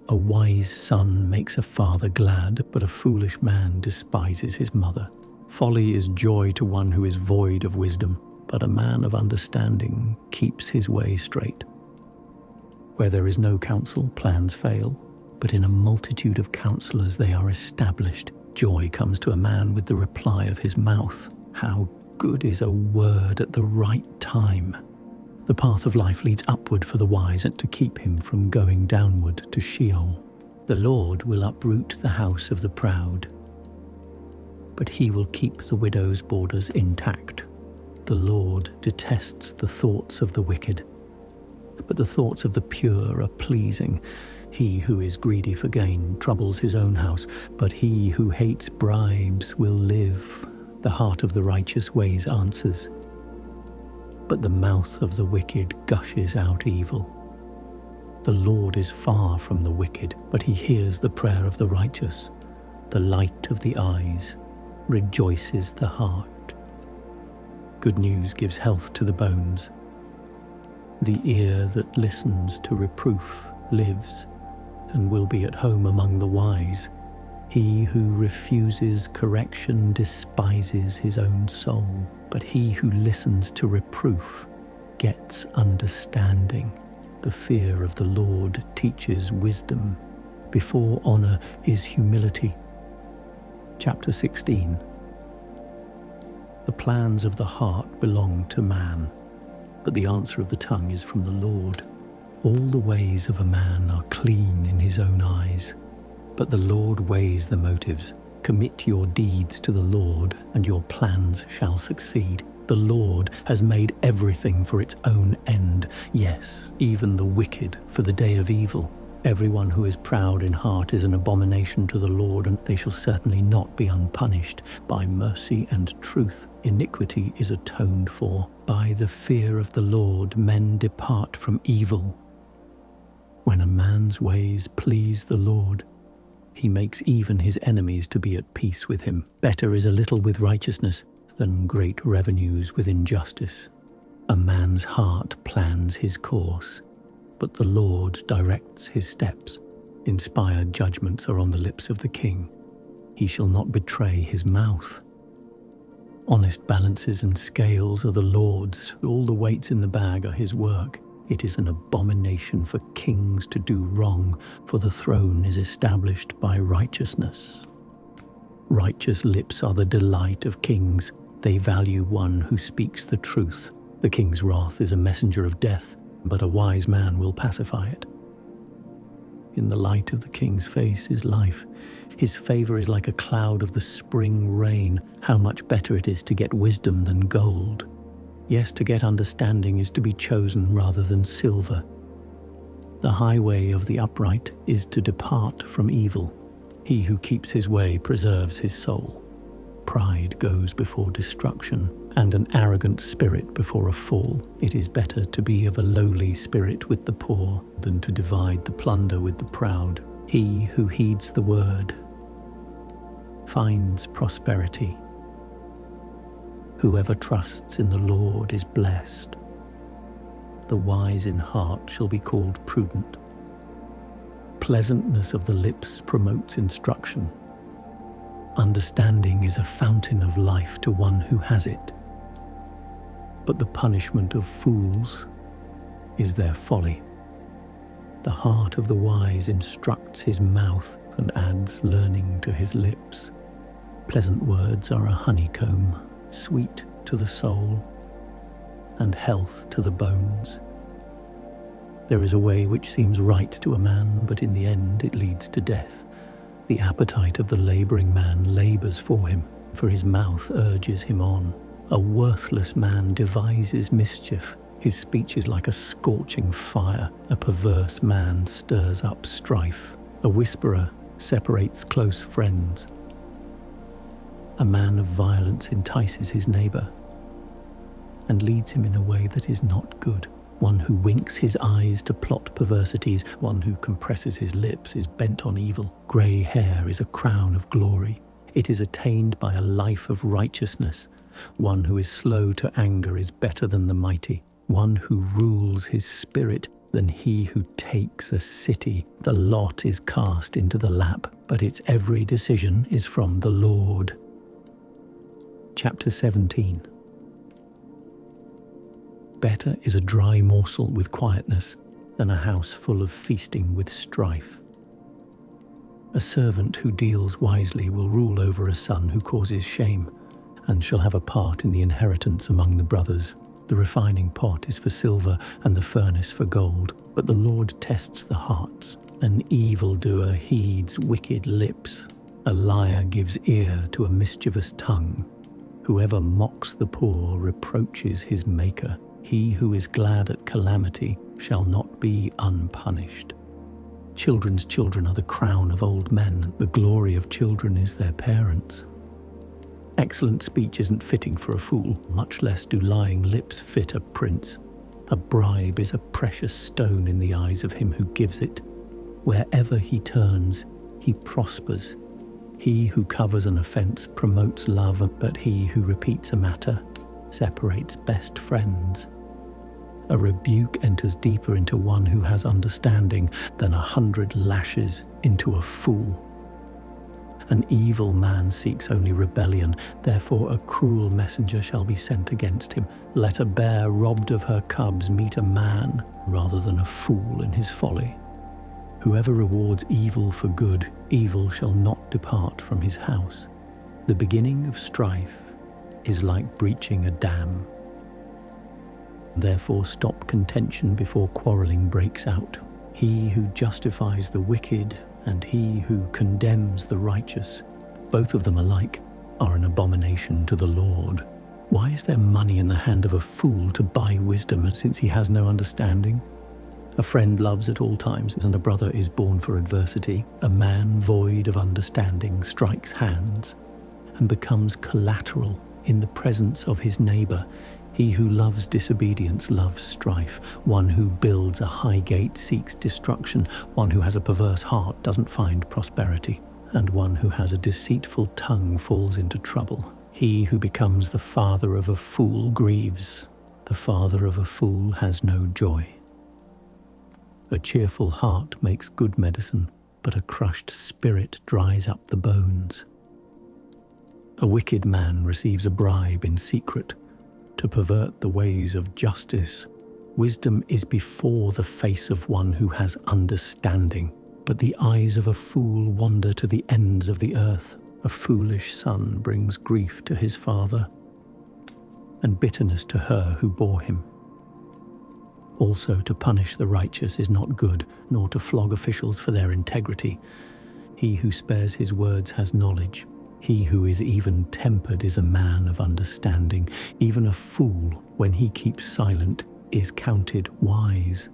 A wise son makes a father glad, but a foolish man despises his mother. Folly is joy to one who is void of wisdom, but a man of understanding keeps his way straight. Where there is no counsel, plans fail, but in a multitude of counselors they are established. Joy comes to a man with the reply of his mouth. How good is a word at the right time! The path of life leads upward for the wise, and to keep him from going downward to Sheol. The Lord will uproot the house of the proud, but he will keep the widow's borders intact. The Lord detests the thoughts of the wicked, but the thoughts of the pure are pleasing. He who is greedy for gain troubles his own house, but he who hates bribes will live. The heart of the righteous weighs answers, but the mouth of the wicked gushes out evil. The Lord is far from the wicked, but he hears the prayer of the righteous. The light of the eyes rejoices the heart. Good news gives health to the bones. The ear that listens to reproof lives and will be at home among the wise. He who refuses correction despises his own soul, but he who listens to reproof gets understanding. The fear of the Lord teaches wisdom. Before honor is humility. Chapter 16. The plans of the heart belong to man, but the answer of the tongue is from the Lord. All the ways of a man are clean in his own eyes, but the Lord weighs the motives. Commit your deeds to the Lord, and your plans shall succeed. The Lord has made everything for its own end, yes, even the wicked for the day of evil. Everyone who is proud in heart is an abomination to the Lord, and they shall certainly not be unpunished. By mercy and truth, iniquity is atoned for. By the fear of the Lord, men depart from evil. When a man's ways please the Lord, he makes even his enemies to be at peace with him. Better is a little with righteousness than great revenues with injustice. A man's heart plans his course, but the Lord directs his steps. Inspired judgments are on the lips of the king. He shall not betray his mouth. Honest balances and scales are the Lord's. All the weights in the bag are his work. It is an abomination for kings to do wrong, for the throne is established by righteousness. Righteous lips are the delight of kings. They value one who speaks the truth. The king's wrath is a messenger of death, but a wise man will pacify it. In the light of the king's face is life. His favor is like a cloud of the spring rain. How much better it is to get wisdom than gold. Yes, to get understanding is to be chosen rather than silver. The highway of the upright is to depart from evil. He who keeps his way preserves his soul. Pride goes before destruction, and an arrogant spirit before a fall. It is better to be of a lowly spirit with the poor than to divide the plunder with the proud. He who heeds the word finds prosperity. Whoever trusts in the Lord is blessed. The wise in heart shall be called prudent. Pleasantness of the lips promotes instruction. Understanding is a fountain of life to one who has it. But the punishment of fools is their folly. The heart of the wise instructs his mouth and adds learning to his lips. Pleasant words are a honeycomb, sweet to the soul and health to the bones. There is a way which seems right to a man, but in the end it leads to death. The appetite of the laboring man labors for him, for his mouth urges him on. A worthless man devises mischief. His speech is like a scorching fire. A perverse man stirs up strife. A whisperer separates close friends. A man of violence entices his neighbor and leads him in a way that is not good. One who winks his eyes to plot perversities, one who compresses his lips is bent on evil. Grey hair is a crown of glory. It is attained by a life of righteousness. One who is slow to anger is better than the mighty. One who rules his spirit than he who takes a city. The lot is cast into the lap, but its every decision is from the Lord. Chapter 17. Better is a dry morsel with quietness than a house full of feasting with strife. A servant who deals wisely will rule over a son who causes shame, and shall have a part in the inheritance among the brothers. The refining pot is for silver and the furnace for gold, but the Lord tests the hearts. An evildoer heeds wicked lips. A liar gives ear to a mischievous tongue. Whoever mocks the poor reproaches his maker. He who is glad at calamity shall not be unpunished. Children's children are the crown of old men. The glory of children is their parents. Excellent speech isn't fitting for a fool, much less do lying lips fit a prince. A bribe is a precious stone in the eyes of him who gives it. Wherever he turns, he prospers. He who covers an offense promotes love, but he who repeats a matter separates best friends. A rebuke enters deeper into one who has understanding than 100 lashes into a fool. An evil man seeks only rebellion, therefore a cruel messenger shall be sent against him. Let a bear robbed of her cubs meet a man rather than a fool in his folly. Whoever rewards evil for good, evil shall not depart from his house. The beginning of strife is like breaching a dam. Therefore stop contention before quarreling breaks out. He who justifies the wicked and he who condemns the righteous, both of them alike, are an abomination to the Lord. Why is there money in the hand of a fool to buy wisdom, since he has no understanding? A friend loves at all times, and a brother is born for adversity. A man void of understanding strikes hands and becomes collateral in the presence of his neighbor. He who loves disobedience loves strife. One who builds a high gate seeks destruction. One who has a perverse heart doesn't find prosperity. And one who has a deceitful tongue falls into trouble. He who becomes the father of a fool grieves. The father of a fool has no joy. A cheerful heart makes good medicine, but a crushed spirit dries up the bones. A wicked man receives a bribe in secret to pervert the ways of justice. Wisdom is before the face of one who has understanding, but the eyes of a fool wander to the ends of the earth. A foolish son brings grief to his father, and bitterness to her who bore him. Also, to punish the righteous is not good, nor to flog officials for their integrity. He who spares his words has knowledge. He who is even-tempered is a man of understanding. Even a fool, when he keeps silent, is counted wise.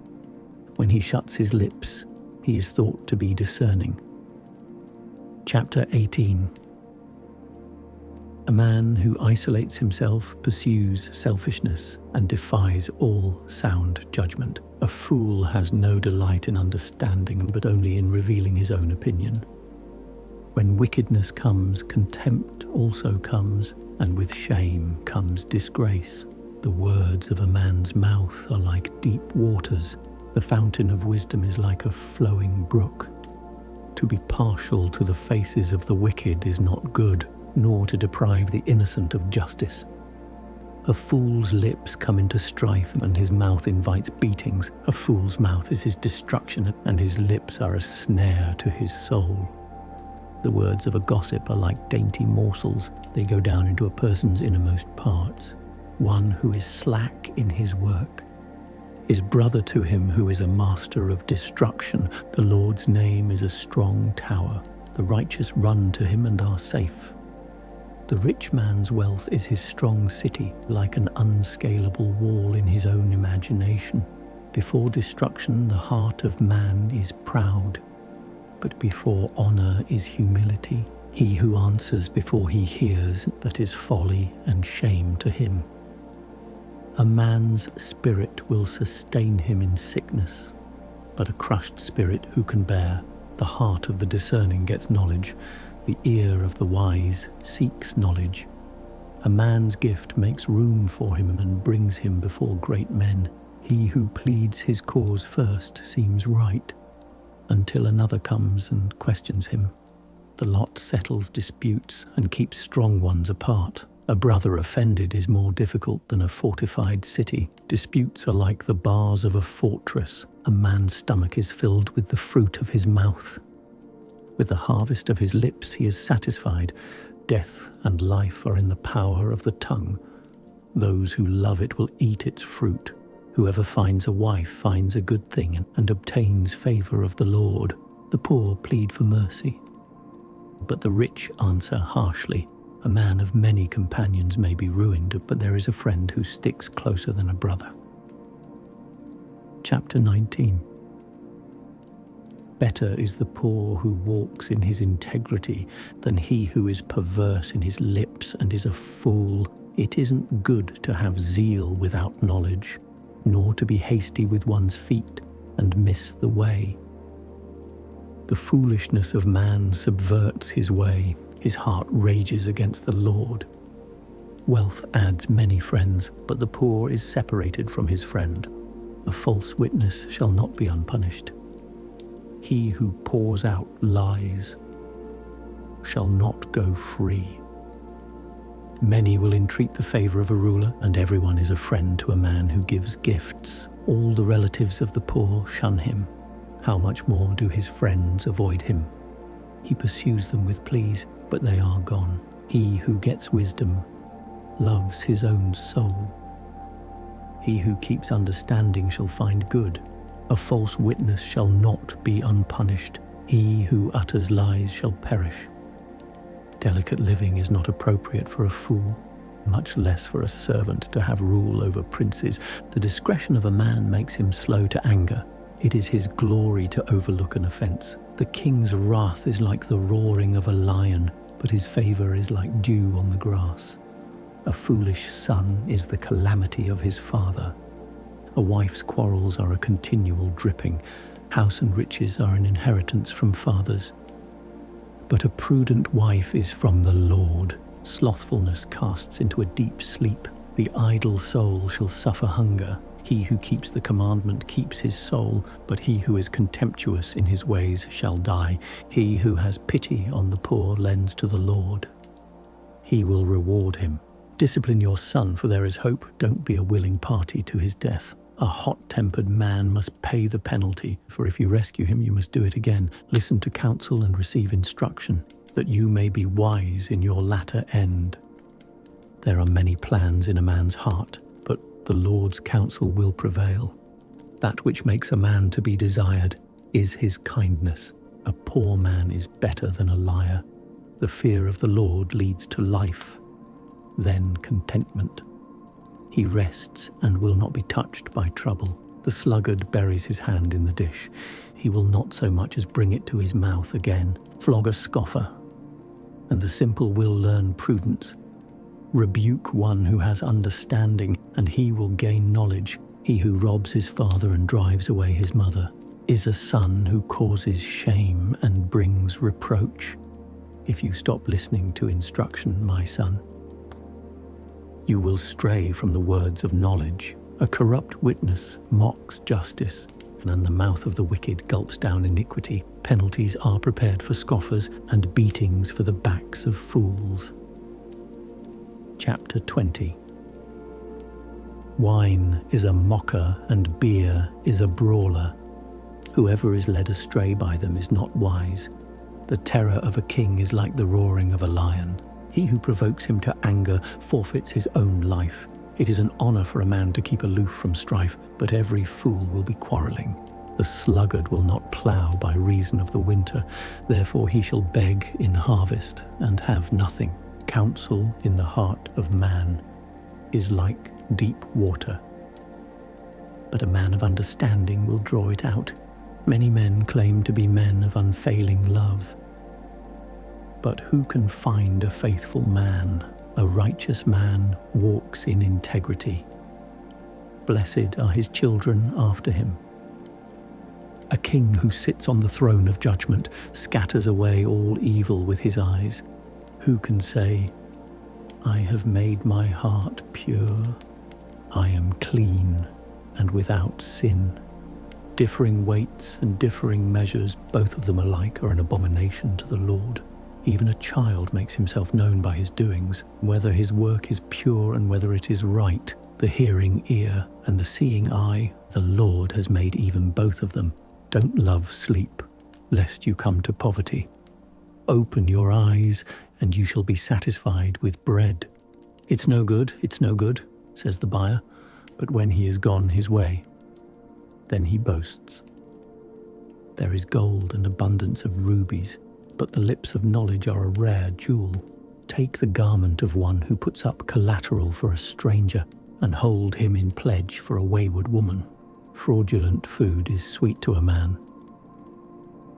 When he shuts his lips, he is thought to be discerning. Chapter 18. A man who isolates himself pursues selfishness and defies all sound judgment. A fool has no delight in understanding, but only in revealing his own opinion. When wickedness comes, contempt also comes, and with shame comes disgrace. The words of a man's mouth are like deep waters. The fountain of wisdom is like a flowing brook. To be partial to the faces of the wicked is not good, nor to deprive the innocent of justice. A fool's lips come into strife, and his mouth invites beatings. A fool's mouth is his destruction, and his lips are a snare to his soul. The words of a gossip are like dainty morsels. They go down into a person's innermost parts. One who is slack in his work is brother to him who is a master of destruction. The Lord's name is a strong tower. The righteous run to him and are safe. The rich man's wealth is his strong city, like an unscalable wall in his own imagination. Before destruction, the heart of man is proud, but before honor is humility. He who answers before he hears, that is folly and shame to him. A man's spirit will sustain him in sickness, but a crushed spirit who can bear? The heart of the discerning gets knowledge. The ear of the wise seeks knowledge. A man's gift makes room for him and brings him before great men. He who pleads his cause first seems right, until another comes and questions him. The lot settles disputes and keeps strong ones apart. A brother offended is more difficult than a fortified city. Disputes are like the bars of a fortress. A man's stomach is filled with the fruit of his mouth. With the harvest of his lips he is satisfied. Death and life are in the power of the tongue. Those who love it will eat its fruit. Whoever finds a wife finds a good thing and obtains favor of the Lord. The poor plead for mercy, but the rich answer harshly. A man of many companions may be ruined, but there is a friend who sticks closer than a brother. Chapter 19. Better is the poor who walks in his integrity than he who is perverse in his lips and is a fool. It isn't good to have zeal without knowledge, nor to be hasty with one's feet and miss the way. The foolishness of man subverts his way. His heart rages against the Lord. Wealth adds many friends, but the poor is separated from his friend. A false witness shall not be unpunished. He who pours out lies shall not go free. Many will entreat the favor of a ruler, and everyone is a friend to a man who gives gifts. All the relatives of the poor shun him. How much more do his friends avoid him? He pursues them with pleas, but they are gone. He who gets wisdom loves his own soul. He who keeps understanding shall find good. A false witness shall not be unpunished. He who utters lies shall perish. Delicate living is not appropriate for a fool, much less for a servant to have rule over princes. The discretion of a man makes him slow to anger. It is his glory to overlook an offense. The king's wrath is like the roaring of a lion, but his favor is like dew on the grass. A foolish son is the calamity of his father. A wife's quarrels are a continual dripping. House and riches are an inheritance from fathers. But a prudent wife is from the Lord. Slothfulness casts into a deep sleep. The idle soul shall suffer hunger. He who keeps the commandment keeps his soul, but he who is contemptuous in his ways shall die. He who has pity on the poor lends to the Lord. He will reward him. Discipline your son, for there is hope. Don't be a willing party to his death. A hot-tempered man must pay the penalty, for if you rescue him, you must do it again. Listen to counsel and receive instruction, that you may be wise in your latter end. There are many plans in a man's heart, but the Lord's counsel will prevail. That which makes a man to be desired is his kindness. A poor man is better than a liar. The fear of the Lord leads to life, then contentment. He rests and will not be touched by trouble. The sluggard buries his hand in the dish. He will not so much as bring it to his mouth again. Flog a scoffer, and the simple will learn prudence. Rebuke one who has understanding, and he will gain knowledge. He who robs his father and drives away his mother is a son who causes shame and brings reproach. If you stop listening to instruction, my son, you will stray from the words of knowledge. A corrupt witness mocks justice, and the mouth of the wicked gulps down iniquity. Penalties are prepared for scoffers, and beatings for the backs of fools. Chapter 20. Wine is a mocker, and beer is a brawler. Whoever is led astray by them is not wise. The terror of a king is like the roaring of a lion. He who provokes him to anger forfeits his own life. It is an honor for a man to keep aloof from strife, but every fool will be quarreling. The sluggard will not plough by reason of the winter, therefore he shall beg in harvest and have nothing. Counsel in the heart of man is like deep water, but a man of understanding will draw it out. Many men claim to be men of unfailing love, but who can find a faithful man? A righteous man walks in integrity. Blessed are his children after him. A king who sits on the throne of judgment scatters away all evil with his eyes. Who can say, I have made my heart pure, I am clean and without sin? Differing weights and differing measures, both of them alike, are an abomination to the Lord. Even a child makes himself known by his doings, whether his work is pure and whether it is right. The hearing ear and the seeing eye, the Lord has made even both of them. Don't love sleep, lest you come to poverty. Open your eyes, and you shall be satisfied with bread. It's no good, says the buyer, but when he is gone his way, then he boasts. There is gold and abundance of rubies, but the lips of knowledge are a rare jewel. Take the garment of one who puts up collateral for a stranger, and hold him in pledge for a wayward woman. Fraudulent food is sweet to a man,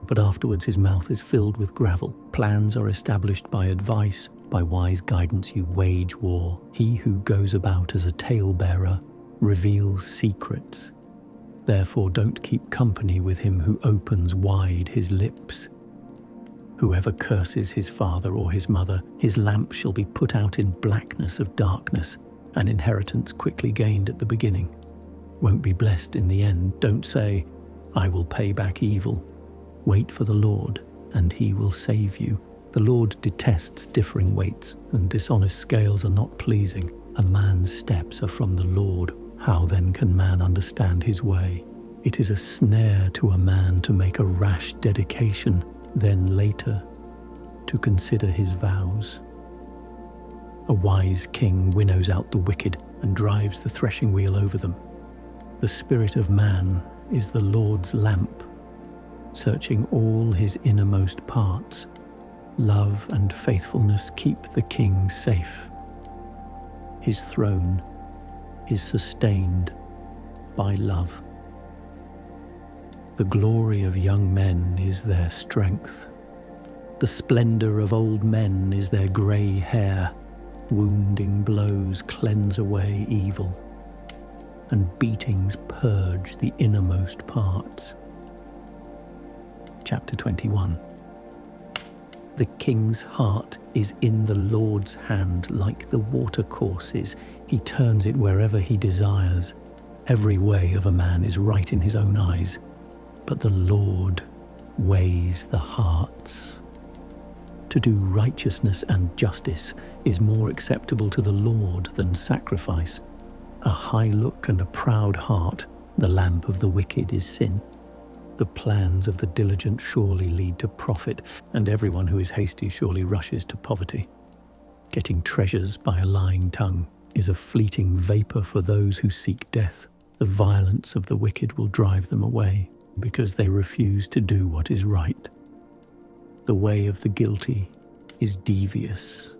but afterwards his mouth is filled with gravel. Plans are established by advice. By wise guidance you wage war. He who goes about as a talebearer reveals secrets. Therefore don't keep company with him who opens wide his lips. Whoever curses his father or his mother, his lamp shall be put out in blackness of darkness, an inheritance quickly gained at the beginning won't be blessed in the end. Don't say, I will pay back evil. Wait for the Lord, and he will save you. The Lord detests differing weights, and dishonest scales are not pleasing. A man's steps are from the Lord. How then can man understand his way? It is a snare to a man to make a rash dedication, then later to consider his vows. A wise king winnows out the wicked and drives the threshing wheel over them. The spirit of man is the Lord's lamp, searching all his innermost parts. Love and faithfulness keep the king safe. His throne is sustained by love. The glory of young men is their strength. The splendor of old men is their grey hair. Wounding blows cleanse away evil, and beatings purge the innermost parts. Chapter 21. The king's heart is in the Lord's hand like the watercourses. He turns it wherever he desires. Every way of a man is right in his own eyes, but the Lord weighs the hearts. To do righteousness and justice is more acceptable to the Lord than sacrifice. A high look and a proud heart, the lamp of the wicked is sin. The plans of the diligent surely lead to profit, and everyone who is hasty surely rushes to poverty. Getting treasures by a lying tongue is a fleeting vapor for those who seek death. The violence of the wicked will drive them away, because they refuse to do what is right. The way of the guilty is devious,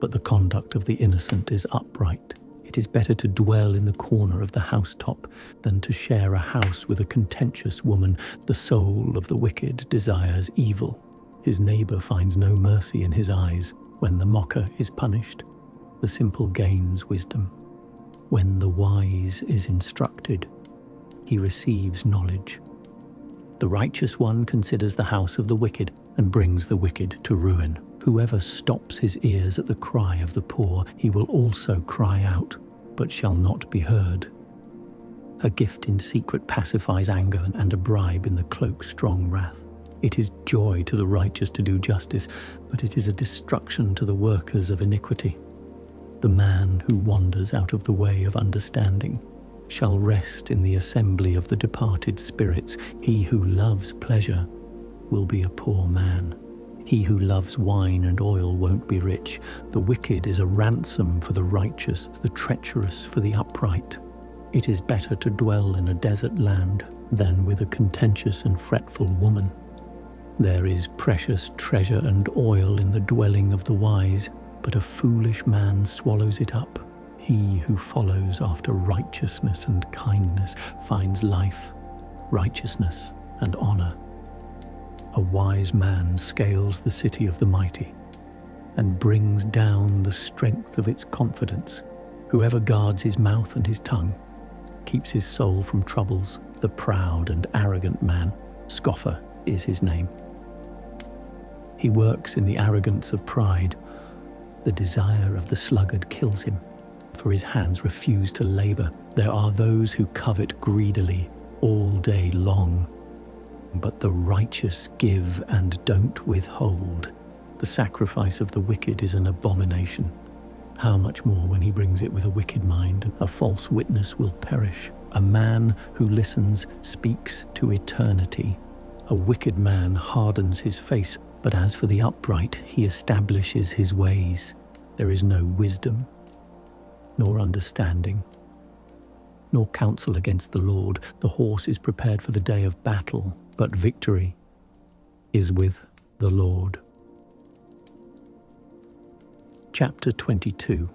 but the conduct of the innocent is upright. It is better to dwell in the corner of the housetop than to share a house with a contentious woman. The soul of the wicked desires evil. His neighbor finds no mercy in his eyes. When the mocker is punished, the simple gains wisdom. When the wise is instructed, he receives knowledge. The righteous one considers the house of the wicked and brings the wicked to ruin. Whoever stops his ears at the cry of the poor, he will also cry out, but shall not be heard. A gift in secret pacifies anger, and a bribe in the cloak strong wrath. It is joy to the righteous to do justice, but it is a destruction to the workers of iniquity. The man who wanders out of the way of understanding shall rest in the assembly of the departed spirits. He who loves pleasure will be a poor man. He who loves wine and oil won't be rich. The wicked is a ransom for the righteous, the treacherous for the upright. It is better to dwell in a desert land than with a contentious and fretful woman. There is precious treasure and oil in the dwelling of the wise, but a foolish man swallows it up. He who follows after righteousness and kindness finds life, righteousness, and honor. A wise man scales the city of the mighty and brings down the strength of its confidence. Whoever guards his mouth and his tongue keeps his soul from troubles. The proud and arrogant man, scoffer is his name. He works in the arrogance of pride. The desire of the sluggard kills him, for his hands refuse to labor. There are those who covet greedily all day long, but the righteous give and don't withhold. The sacrifice of the wicked is an abomination. How much more when he brings it with a wicked mind? A false witness will perish. A man who listens speaks to eternity. A wicked man hardens his face, but as for the upright, he establishes his ways. There is no wisdom, nor understanding, nor counsel against the Lord. The horse is prepared for the day of battle, but victory is with the Lord. Chapter 22.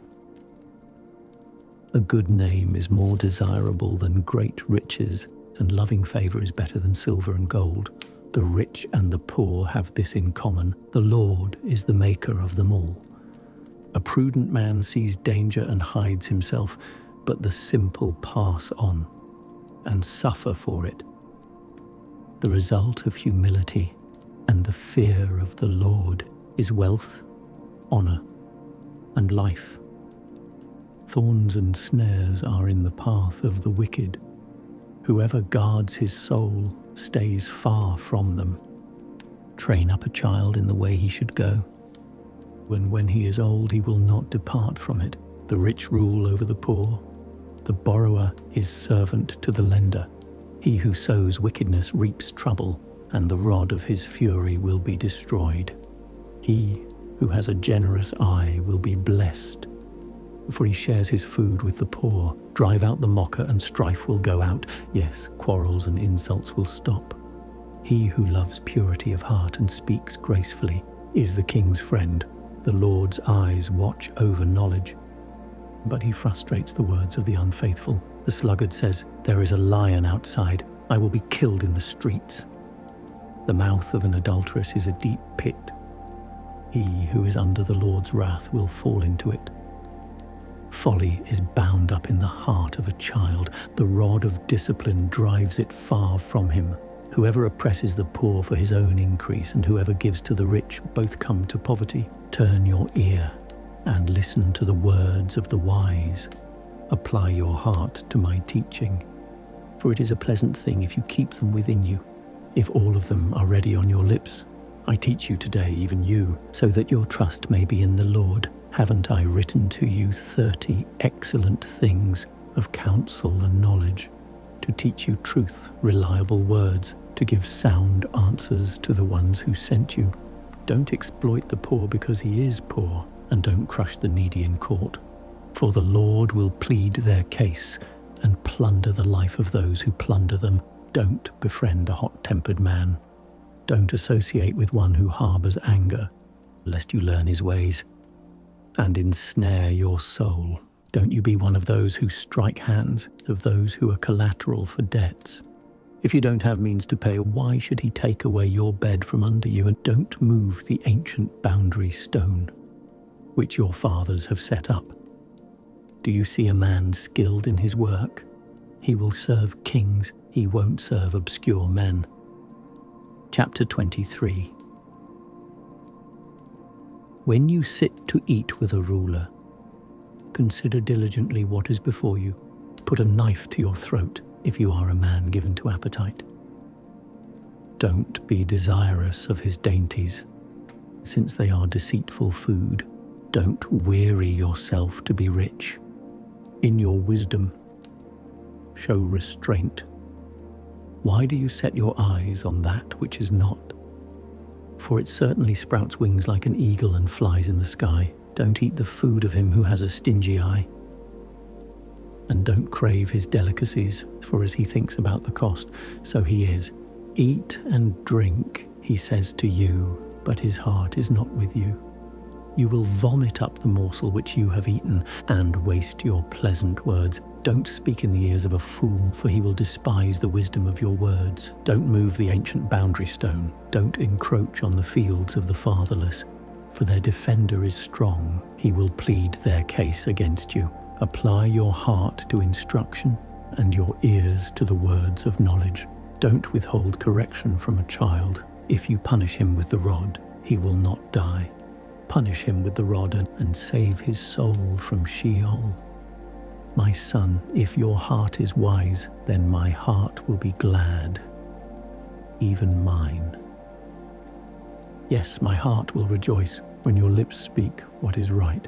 A good name is more desirable than great riches, and loving favor is better than silver and gold. The rich and the poor have this in common: the Lord is the maker of them all. A prudent man sees danger and hides himself, but the simple pass on and suffer for it. The result of humility and the fear of the Lord is wealth, honor, and life. Thorns and snares are in the path of the wicked. Whoever guards his soul stays far from them. Train up a child in the way he should go, and when he is old he will not depart from it. The rich rule over the poor. The borrower is servant to the lender. He who sows wickedness reaps trouble, and the rod of his fury will be destroyed. He who has a generous eye will be blessed, for he shares his food with the poor. Drive out the mocker, and strife will go out. Yes, quarrels and insults will stop. He who loves purity of heart and speaks gracefully is the king's friend. The Lord's eyes watch over knowledge, but he frustrates the words of the unfaithful. The sluggard says, "There is a lion outside. I will be killed in the streets." The mouth of an adulteress is a deep pit. He who is under the Lord's wrath will fall into it. Folly is bound up in the heart of a child. The rod of discipline drives it far from him. Whoever oppresses the poor for his own increase, and whoever gives to the rich, both come to poverty. Turn your ear and listen to the words of the wise. Apply your heart to my teaching, for it is a pleasant thing if you keep them within you, if all of them are ready on your lips. I teach you today, even you, so that your trust may be in the Lord. Haven't I written to you 30 excellent things of counsel and knowledge, to teach you truth, reliable words, to give sound answers to the ones who sent you? Don't exploit the poor because he is poor, and don't crush the needy in court. For the Lord will plead their case and plunder the life of those who plunder them. Don't befriend a hot-tempered man. Don't associate with one who harbors anger, lest you learn his ways and ensnare your soul. Don't you be one of those who strike hands of those who are collateral for debts. If you don't have means to pay, why should he take away your bed from under you? And don't move the ancient boundary stone, which your fathers have set up. Do you see a man skilled in his work? He will serve kings, he won't serve obscure men. Chapter 23. When you sit to eat with a ruler, consider diligently what is before you. Put a knife to your throat if you are a man given to appetite. Don't be desirous of his dainties, since they are deceitful food. Don't weary yourself to be rich. In your wisdom, show restraint. Why do you set your eyes on that which is not? For it certainly sprouts wings like an eagle and flies in the sky. Don't eat the food of him who has a stingy eye. And don't crave his delicacies, for as he thinks about the cost, so he is. Eat and drink, he says to you, but his heart is not with you. You will vomit up the morsel which you have eaten, and waste your pleasant words. Don't speak in the ears of a fool, for he will despise the wisdom of your words. Don't move the ancient boundary stone. Don't encroach on the fields of the fatherless, for their defender is strong. He will plead their case against you. Apply your heart to instruction and your ears to the words of knowledge. Don't withhold correction from a child. If you punish him with the rod, he will not die. Punish him with the rod and save his soul from Sheol. My son, if your heart is wise, then my heart will be glad, even mine. Yes, my heart will rejoice when your lips speak what is right.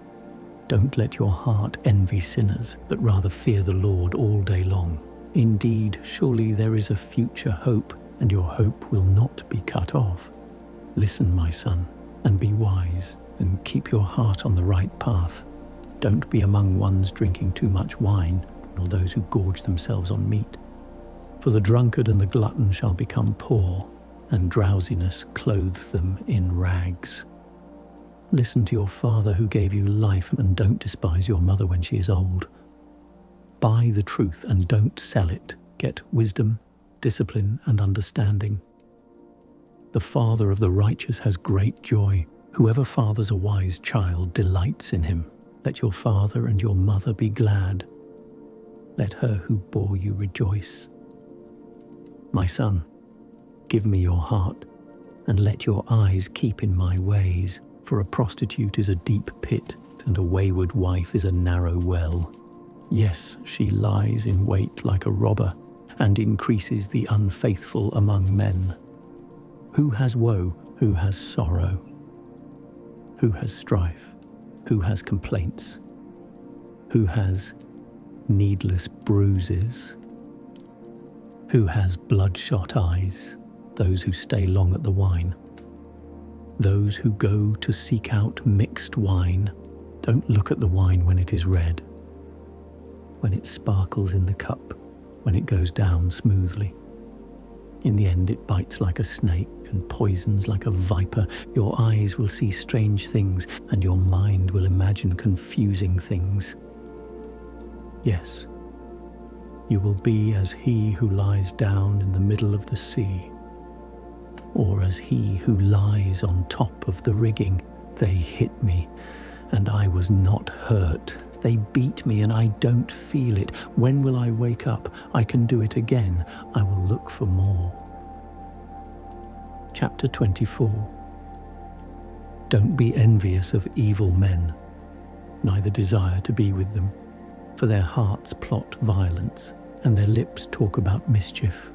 Don't let your heart envy sinners, but rather fear the Lord all day long. Indeed, surely there is a future hope, and your hope will not be cut off. Listen, my son, and be wise, and keep your heart on the right path. Don't be among ones drinking too much wine, nor those who gorge themselves on meat. For the drunkard and the glutton shall become poor, and drowsiness clothes them in rags. Listen to your father who gave you life, and don't despise your mother when she is old. Buy the truth and don't sell it. Get wisdom, discipline, and understanding. The father of the righteous has great joy. Whoever fathers a wise child delights in him. Let your father and your mother be glad. Let her who bore you rejoice. My son, give me your heart, and let your eyes keep in my ways. For a prostitute is a deep pit, and a wayward wife is a narrow well. Yes, she lies in wait like a robber, and increases the unfaithful among men. Who has woe? Who has sorrow? Who has strife? Who has complaints? Who has needless bruises? Who has bloodshot eyes? Those who stay long at the wine. Those who go to seek out mixed wine. Don't look at the wine when it is red, when it sparkles in the cup, when it goes down smoothly. In the end it bites like a snake and poisons like a viper. Your eyes will see strange things, and your mind will imagine confusing things. Yes, you will be as he who lies down in the middle of the sea, or as he who lies on top of the rigging. They hit me, and I was not hurt. They beat me, and I don't feel it. When will I wake up? I can do it again. I will look for more. Chapter 24. Don't be envious of evil men, neither desire to be with them, for their hearts plot violence, and their lips talk about mischief.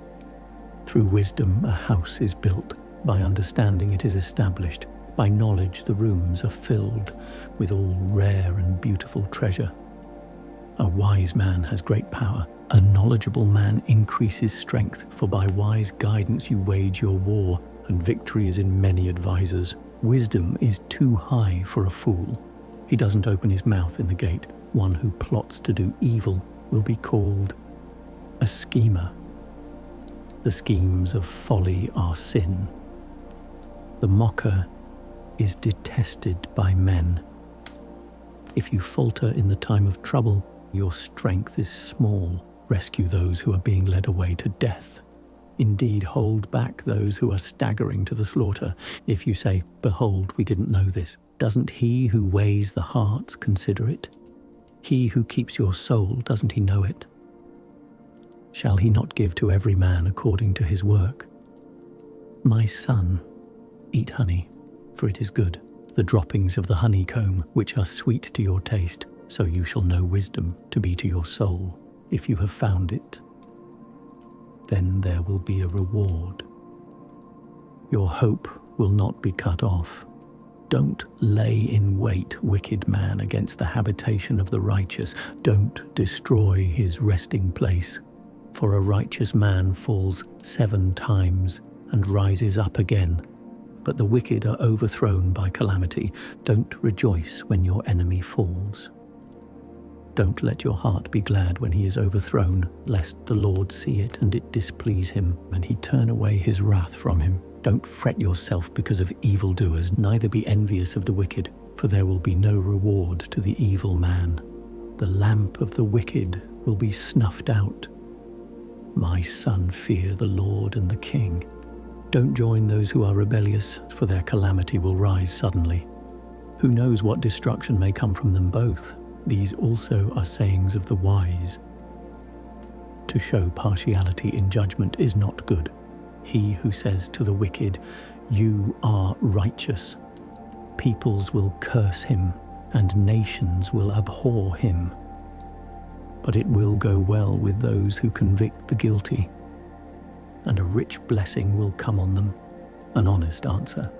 Through wisdom a house is built, by understanding it is established, by knowledge the rooms are filled with all rare and beautiful treasure. A wise man has great power, a knowledgeable man increases strength, for by wise guidance you wage your war, and victory is in many advisers. Wisdom is too high for a fool. He doesn't open his mouth in the gate. One who plots to do evil will be called a schemer. The schemes of folly are sin. The mocker is detested by men. If you falter in the time of trouble, your strength is small. Rescue those who are being led away to death. Indeed, hold back those who are staggering to the slaughter. If you say, "Behold, we didn't know this," doesn't he who weighs the hearts consider it? He who keeps your soul, doesn't he know it? Shall he not give to every man according to his work? My son, eat honey, for it is good, the droppings of the honeycomb, which are sweet to your taste, so you shall know wisdom to be to your soul. If you have found it, then there will be a reward. Your hope will not be cut off. Don't lay in wait, wicked man, against the habitation of the righteous. Don't destroy his resting place. For a righteous man falls 7 times and rises up again, but the wicked are overthrown by calamity. Don't rejoice when your enemy falls. Don't let your heart be glad when he is overthrown, lest the Lord see it and it displease him, and he turn away his wrath from him. Don't fret yourself because of evildoers, neither be envious of the wicked, for there will be no reward to the evil man. The lamp of the wicked will be snuffed out. My son, fear the Lord and the King. Don't join those who are rebellious, for their calamity will rise suddenly. Who knows what destruction may come from them both? These also are sayings of the wise. To show partiality in judgment is not good. He who says to the wicked, "You are righteous," peoples will curse him, and nations will abhor him. But it will go well with those who convict the guilty, and a rich blessing will come on them. An honest answer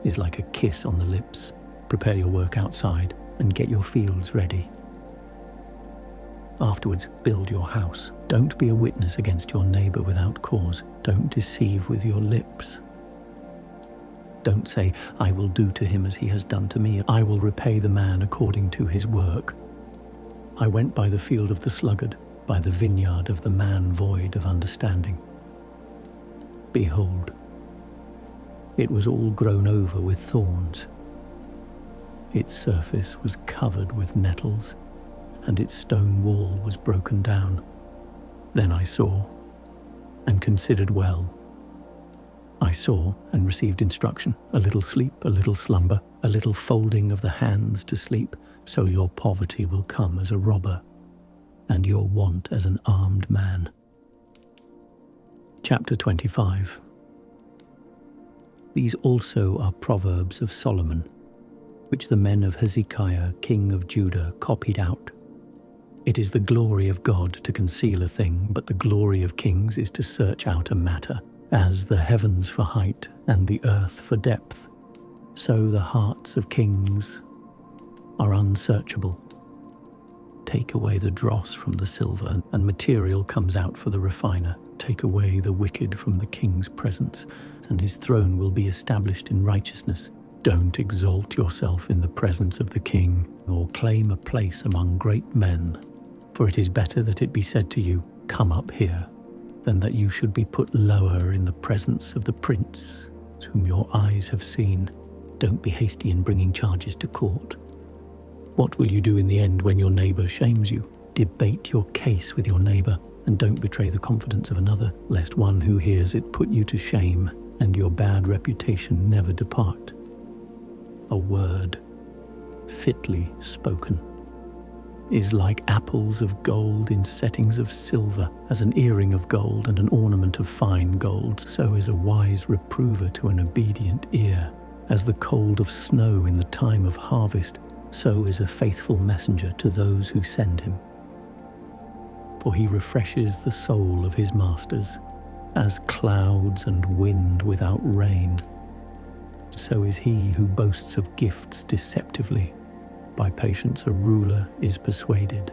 is like a kiss on the lips. Prepare your work outside and get your fields ready. Afterwards, build your house. Don't be a witness against your neighbor without cause. Don't deceive with your lips. Don't say, "I will do to him as he has done to me. I will repay the man according to his work." I went by the field of the sluggard, by the vineyard of the man void of understanding. Behold, it was all grown over with thorns. Its surface was covered with nettles, and its stone wall was broken down. Then I saw, and considered well. I saw and received instruction, a little sleep, a little slumber, a little folding of the hands to sleep, so your poverty will come as a robber, and your want as an armed man. Chapter 25. These also are proverbs of Solomon, which the men of Hezekiah, king of Judah, copied out. It is the glory of God to conceal a thing, but the glory of kings is to search out a matter. As the heavens for height and the earth for depth, so the hearts of kings are unsearchable. Take away the dross from the silver, and material comes out for the refiner. Take away the wicked from the king's presence, and his throne will be established in righteousness. Don't exalt yourself in the presence of the king, or claim a place among great men. For it is better that it be said to you, "Come up here," than that you should be put lower in the presence of the prince whom your eyes have seen. Don't be hasty in bringing charges to court. What will you do in the end when your neighbor shames you? Debate your case with your neighbor, and don't betray the confidence of another, lest one who hears it put you to shame, and your bad reputation never depart. A word, fitly spoken, is like apples of gold in settings of silver. As an earring of gold and an ornament of fine gold, so is a wise reprover to an obedient ear. As the cold of snow in the time of harvest, so is a faithful messenger to those who send him. For he refreshes the soul of his masters, as clouds and wind without rain. So is he who boasts of gifts deceptively. By patience a ruler is persuaded.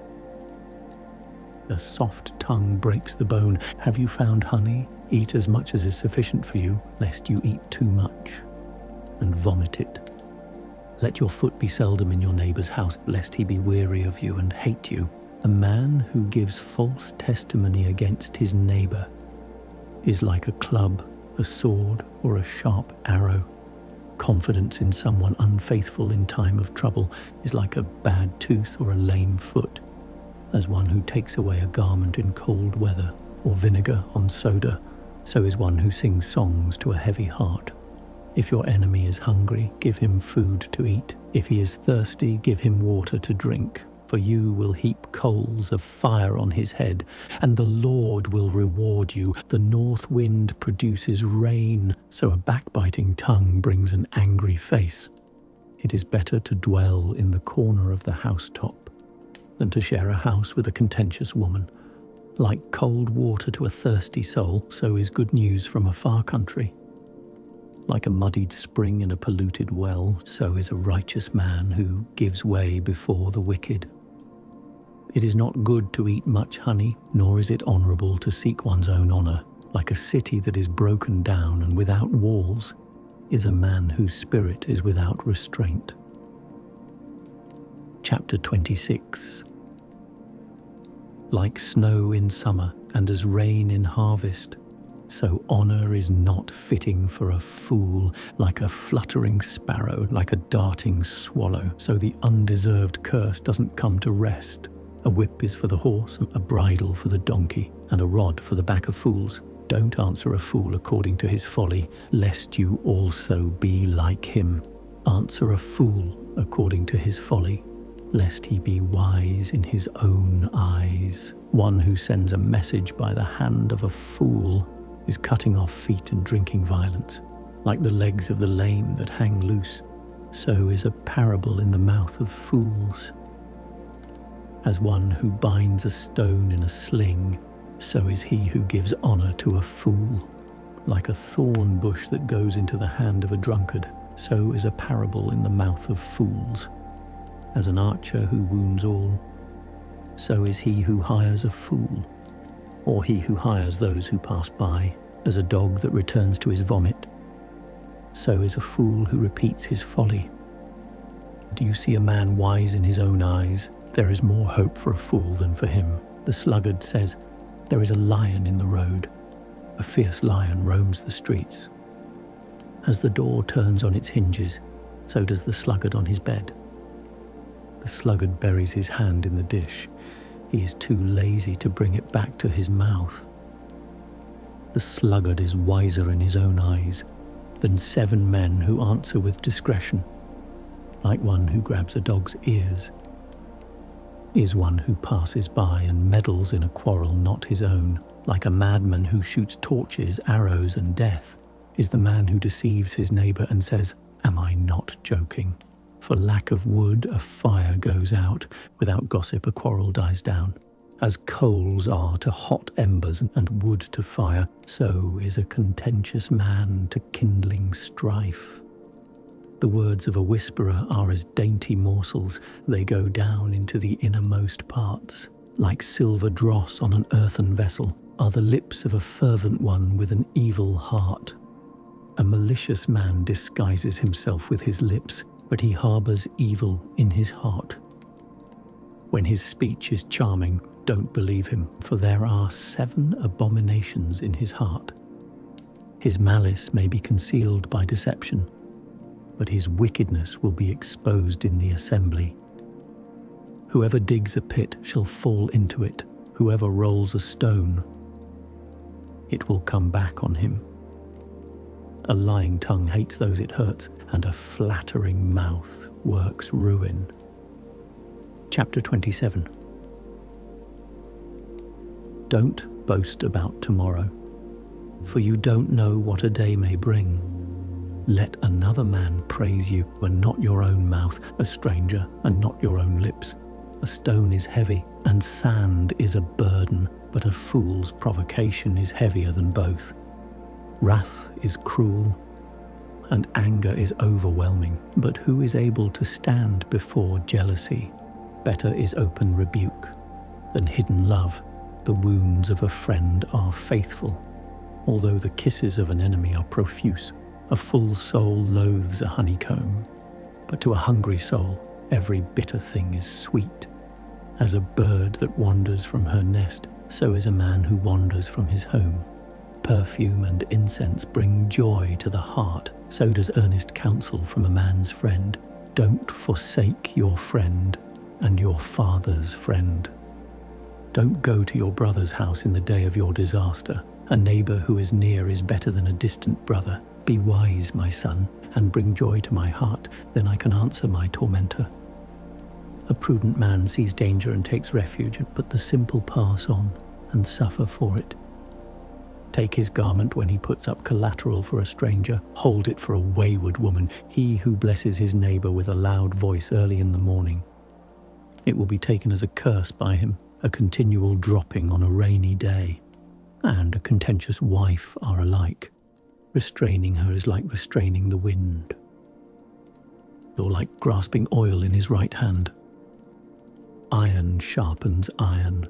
The soft tongue breaks the bone. Have you found honey? Eat as much as is sufficient for you, lest you eat too much and vomit it. Let your foot be seldom in your neighbor's house, lest he be weary of you and hate you. A man who gives false testimony against his neighbor is like a club, a sword, or a sharp arrow. Confidence in someone unfaithful in time of trouble is like a bad tooth or a lame foot. As one who takes away a garment in cold weather, or vinegar on soda, so is one who sings songs to a heavy heart. If your enemy is hungry, give him food to eat. If he is thirsty, give him water to drink. For you will heap coals of fire on his head, and the Lord will reward you. The north wind produces rain, so a backbiting tongue brings an angry face. It is better to dwell in the corner of the housetop than to share a house with a contentious woman. Like cold water to a thirsty soul, so is good news from a far country. Like a muddied spring in a polluted well, so is a righteous man who gives way before the wicked. It is not good to eat much honey, nor is it honorable to seek one's own honor. Like a city that is broken down and without walls is a man whose spirit is without restraint. Chapter 26. Like snow in summer and as rain in harvest, so honor is not fitting for a fool. Like a fluttering sparrow, like a darting swallow, so the undeserved curse doesn't come to rest. A whip is for the horse, a bridle for the donkey, and a rod for the back of fools. Don't answer a fool according to his folly, lest you also be like him. Answer a fool according to his folly, lest he be wise in his own eyes. One who sends a message by the hand of a fool is cutting off feet and drinking violence. Like the legs of the lame that hang loose, so is a parable in the mouth of fools. As one who binds a stone in a sling, so is he who gives honor to a fool. Like a thorn bush that goes into the hand of a drunkard, so is a parable in the mouth of fools. As an archer who wounds all, so is he who hires a fool, or he who hires those who pass by. As a dog that returns to his vomit, so is a fool who repeats his folly. Do you see a man wise in his own eyes? There is more hope for a fool than for him. The sluggard says, there is a lion in the road. A fierce lion roams the streets. As the door turns on its hinges, so does the sluggard on his bed. The sluggard buries his hand in the dish. He is too lazy to bring it back to his mouth. The sluggard is wiser in his own eyes than 7 men who answer with discretion. Like one who grabs a dog's ears is one who passes by and meddles in a quarrel not his own. Like a madman who shoots torches, arrows, and death is the man who deceives his neighbor and says, am I not joking? For lack of wood, a fire goes out. Without gossip, a quarrel dies down. As coals are to hot embers and wood to fire, so is a contentious man to kindling strife. The words of a whisperer are as dainty morsels. They go down into the innermost parts. Like silver dross on an earthen vessel are the lips of a fervent one with an evil heart. A malicious man disguises himself with his lips, but he harbors evil in his heart. When his speech is charming, don't believe him, for there are 7 abominations in his heart. His malice may be concealed by deception, but his wickedness will be exposed in the assembly. Whoever digs a pit shall fall into it. Whoever rolls a stone, it will come back on him. A lying tongue hates those it hurts, and a flattering mouth works ruin. Chapter 27. Don't boast about tomorrow, for you don't know what a day may bring. Let another man praise you, and not your own mouth, a stranger, and not your own lips. A stone is heavy, and sand is a burden, but a fool's provocation is heavier than both. Wrath is cruel, and anger is overwhelming, but who is able to stand before jealousy? Better is open rebuke than hidden love. The wounds of a friend are faithful, although the kisses of an enemy are profuse. A full soul loathes a honeycomb, but to a hungry soul every bitter thing is sweet. As a bird that wanders from her nest, so is a man who wanders from his home. Perfume and incense bring joy to the heart, so does earnest counsel from a man's friend. Don't forsake your friend and your father's friend. Don't go to your brother's house in the day of your disaster. A neighbor who is near is better than a distant brother. Be wise, my son, and bring joy to my heart, then I can answer my tormentor. A prudent man sees danger and takes refuge, but the simple pass on and suffer for it. Take his garment when he puts up collateral for a stranger. Hold it for a wayward woman, he who blesses his neighbor with a loud voice early in the morning. It will be taken as a curse by him, a continual dropping on a rainy day. And a contentious wife are alike. Restraining her is like restraining the wind, or like grasping oil in his right hand. Iron sharpens iron.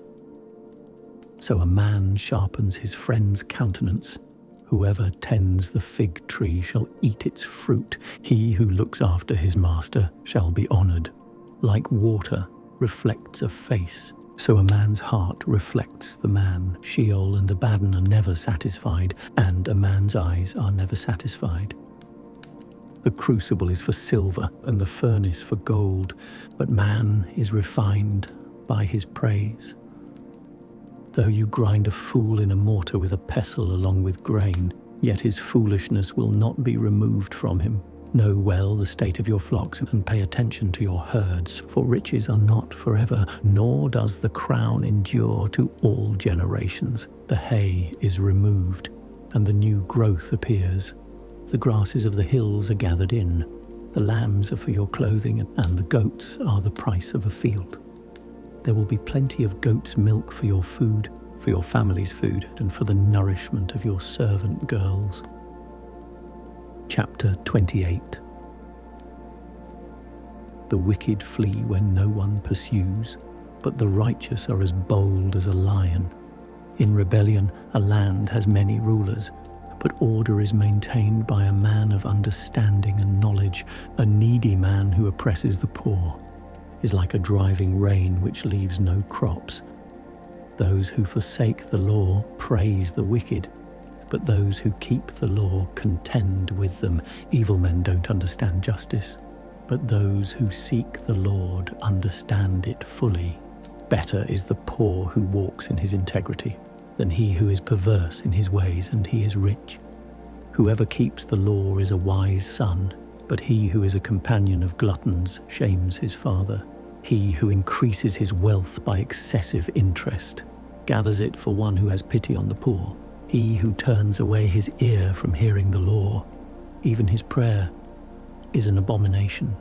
So a man sharpens his friend's countenance. Whoever tends the fig tree shall eat its fruit. He who looks after his master shall be honored. Like water reflects a face, so a man's heart reflects the man. Sheol and Abaddon are never satisfied, and a man's eyes are never satisfied. The crucible is for silver, and the furnace for gold, but man is refined by his praise. Though you grind a fool in a mortar with a pestle along with grain, yet his foolishness will not be removed from him. Know well the state of your flocks and pay attention to your herds, for riches are not forever, nor does the crown endure to all generations. The hay is removed, and the new growth appears. The grasses of the hills are gathered in. The lambs are for your clothing, and the goats are the price of a field. There will be plenty of goat's milk for your food, for your family's food, and for the nourishment of your servant girls. Chapter 28. The wicked flee when no one pursues, but the righteous are as bold as a lion. In rebellion, a land has many rulers, but order is maintained by a man of understanding and knowledge. A needy man who oppresses the poor is like a driving rain which leaves no crops. Those who forsake the law praise the wicked, but those who keep the law contend with them. Evil men don't understand justice, but those who seek the Lord understand it fully. Better is the poor who walks in his integrity than he who is perverse in his ways and he is rich. Whoever keeps the law is a wise son, but he who is a companion of gluttons shames his father. He who increases his wealth by excessive interest gathers it for one who has pity on the poor. He who turns away his ear from hearing the law, even his prayer, is an abomination.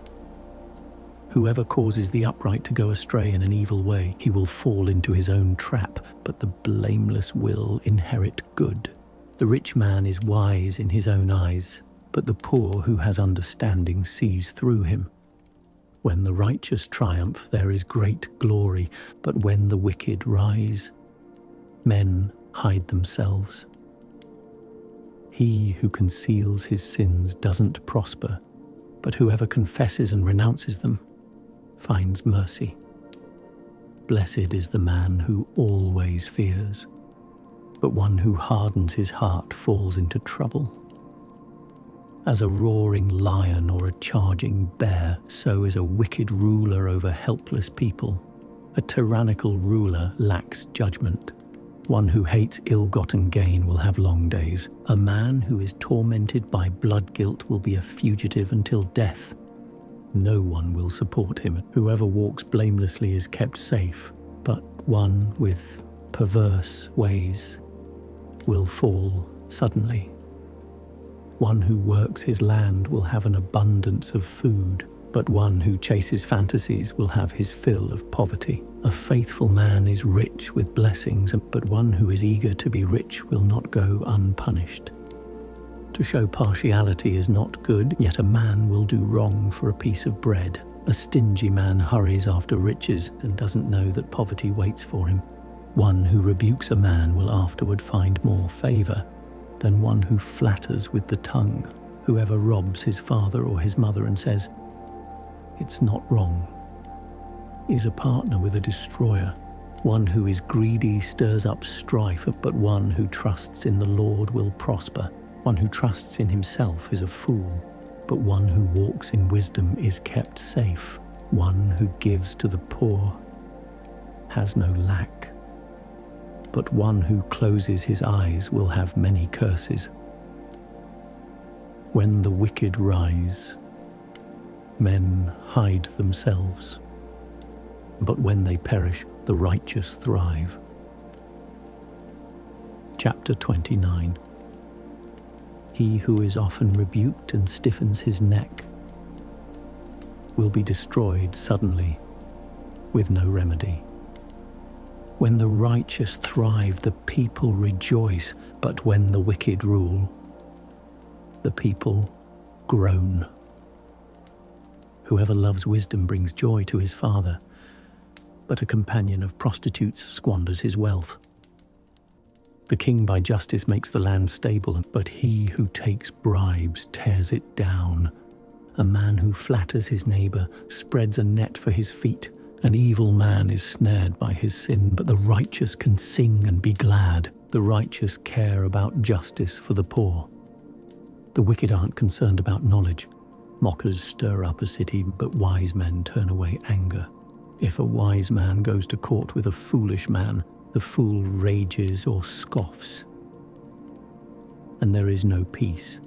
Whoever causes the upright to go astray in an evil way, he will fall into his own trap, but the blameless will inherit good. The rich man is wise in his own eyes, but the poor who has understanding sees through him. When the righteous triumph, there is great glory, but when the wicked rise, men hide themselves. He who conceals his sins doesn't prosper, but whoever confesses and renounces them finds mercy. Blessed is the man who always fears, but one who hardens his heart falls into trouble. As a roaring lion or a charging bear, so is a wicked ruler over helpless people. A tyrannical ruler lacks judgment. One who hates ill-gotten gain will have long days. A man who is tormented by blood guilt will be a fugitive until death. No one will support him. Whoever walks blamelessly is kept safe, but one with perverse ways will fall suddenly. One who works his land will have an abundance of food, but one who chases fantasies will have his fill of poverty. A faithful man is rich with blessings, but one who is eager to be rich will not go unpunished. To show partiality is not good, yet a man will do wrong for a piece of bread. A stingy man hurries after riches and doesn't know that poverty waits for him. One who rebukes a man will afterward find more favor than one who flatters with the tongue. Whoever robs his father or his mother and says, "It's not wrong," is a partner with a destroyer. One who is greedy stirs up strife, but one who trusts in the Lord will prosper. One who trusts in himself is a fool, but one who walks in wisdom is kept safe. One who gives to the poor has no lack, but one who closes his eyes will have many curses. When the wicked rise, men hide themselves, but when they perish, the righteous thrive. Chapter 29. He who is often rebuked and stiffens his neck will be destroyed suddenly with no remedy. When the righteous thrive, the people rejoice, but when the wicked rule, the people groan. Whoever loves wisdom brings joy to his father, but a companion of prostitutes squanders his wealth. The king by justice makes the land stable, but he who takes bribes tears it down. A man who flatters his neighbor spreads a net for his feet. An evil man is snared by his sin, but the righteous can sing and be glad. The righteous care about justice for the poor. The wicked aren't concerned about knowledge. Mockers stir up a city, but wise men turn away anger. If a wise man goes to court with a foolish man, the fool rages or scoffs, and there is no peace.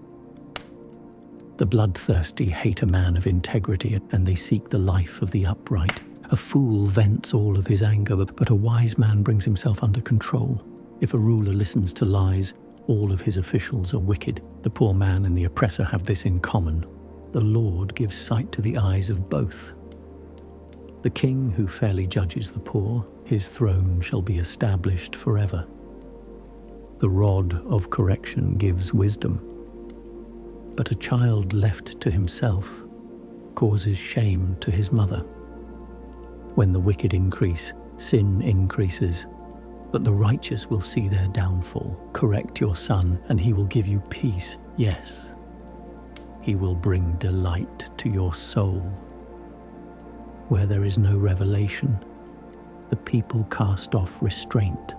The bloodthirsty hate a man of integrity, and they seek the life of the upright. A fool vents all of his anger, but a wise man brings himself under control. If a ruler listens to lies, all of his officials are wicked. The poor man and the oppressor have this in common. The Lord gives sight to the eyes of both. The king who fairly judges the poor, his throne shall be established forever. The rod of correction gives wisdom, but a child left to himself causes shame to his mother. When the wicked increase, sin increases, but the righteous will see their downfall. Correct your son, and he will give you peace. Yes, he will bring delight to your soul. Where there is no revelation, the people cast off restraint.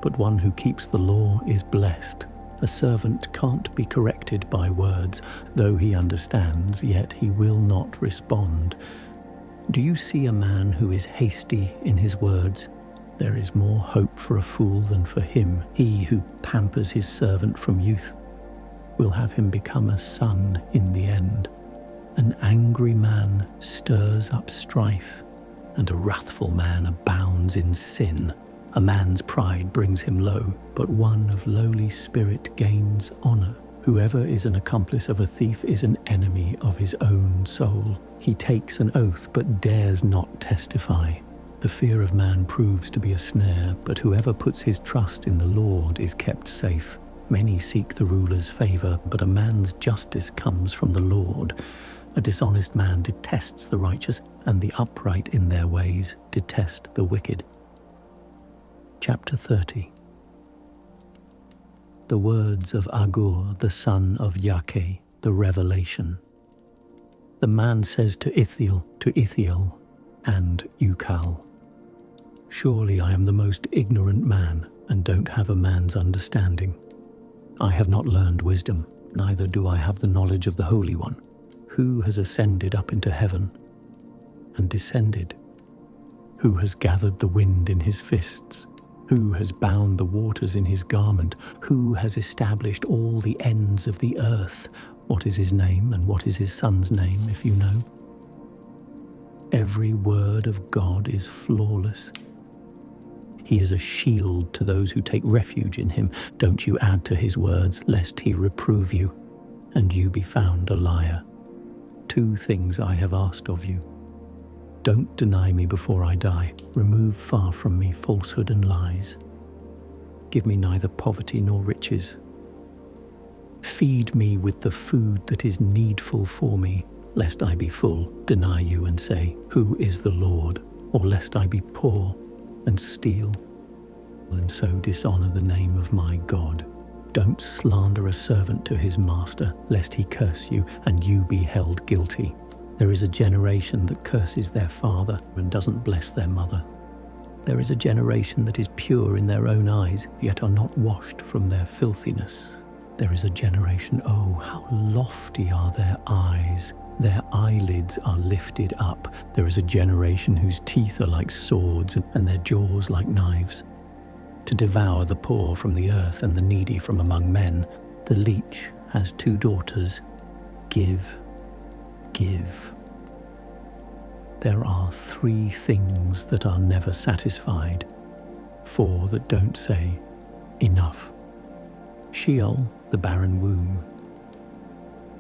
But one who keeps the law is blessed. A servant can't be corrected by words. Though he understands, yet he will not respond. Do you see a man who is hasty in his words? There is more hope for a fool than for him. He who pampers his servant from youth will have him become a son in the end. An angry man stirs up strife, and a wrathful man abounds in sin. A man's pride brings him low, but one of lowly spirit gains honor. Whoever is an accomplice of a thief is an enemy of his own soul. He takes an oath but dares not testify. The fear of man proves to be a snare, but whoever puts his trust in the Lord is kept safe. Many seek the ruler's favor, but a man's justice comes from the Lord. A dishonest man detests the righteous, and the upright in their ways detest the wicked. Chapter 30. The words of Agur, the son of Yake, the revelation. The man says to Ithiel, and Ukal, "Surely I am the most ignorant man, and don't have a man's understanding. I have not learned wisdom, neither do I have the knowledge of the Holy One. Who has ascended up into heaven and descended? Who has gathered the wind in his fists? Who has bound the waters in his garment? Who has established all the ends of the earth? What is his name, and what is his son's name, if you know?" Every word of God is flawless. He is a shield to those who take refuge in him. Don't you add to his words, lest he reprove you, and you be found a liar. 2 things I have asked of you. Don't deny me before I die. Remove far from me falsehood and lies. Give me neither poverty nor riches. Feed me with the food that is needful for me, lest I be full, deny you and say, "Who is the Lord?" Or lest I be poor and steal, and so dishonor the name of my God. Don't slander a servant to his master, lest he curse you and you be held guilty. There is a generation that curses their father and doesn't bless their mother. There is a generation that is pure in their own eyes, yet are not washed from their filthiness. There is a generation, oh, how lofty are their eyes. Their eyelids are lifted up. There is a generation whose teeth are like swords and their jaws like knives. To devour the poor from the earth and the needy from among men, the leech has 2 daughters. Give, give. There are 3 things that are never satisfied, 4 that don't say, enough. Sheol, the barren womb,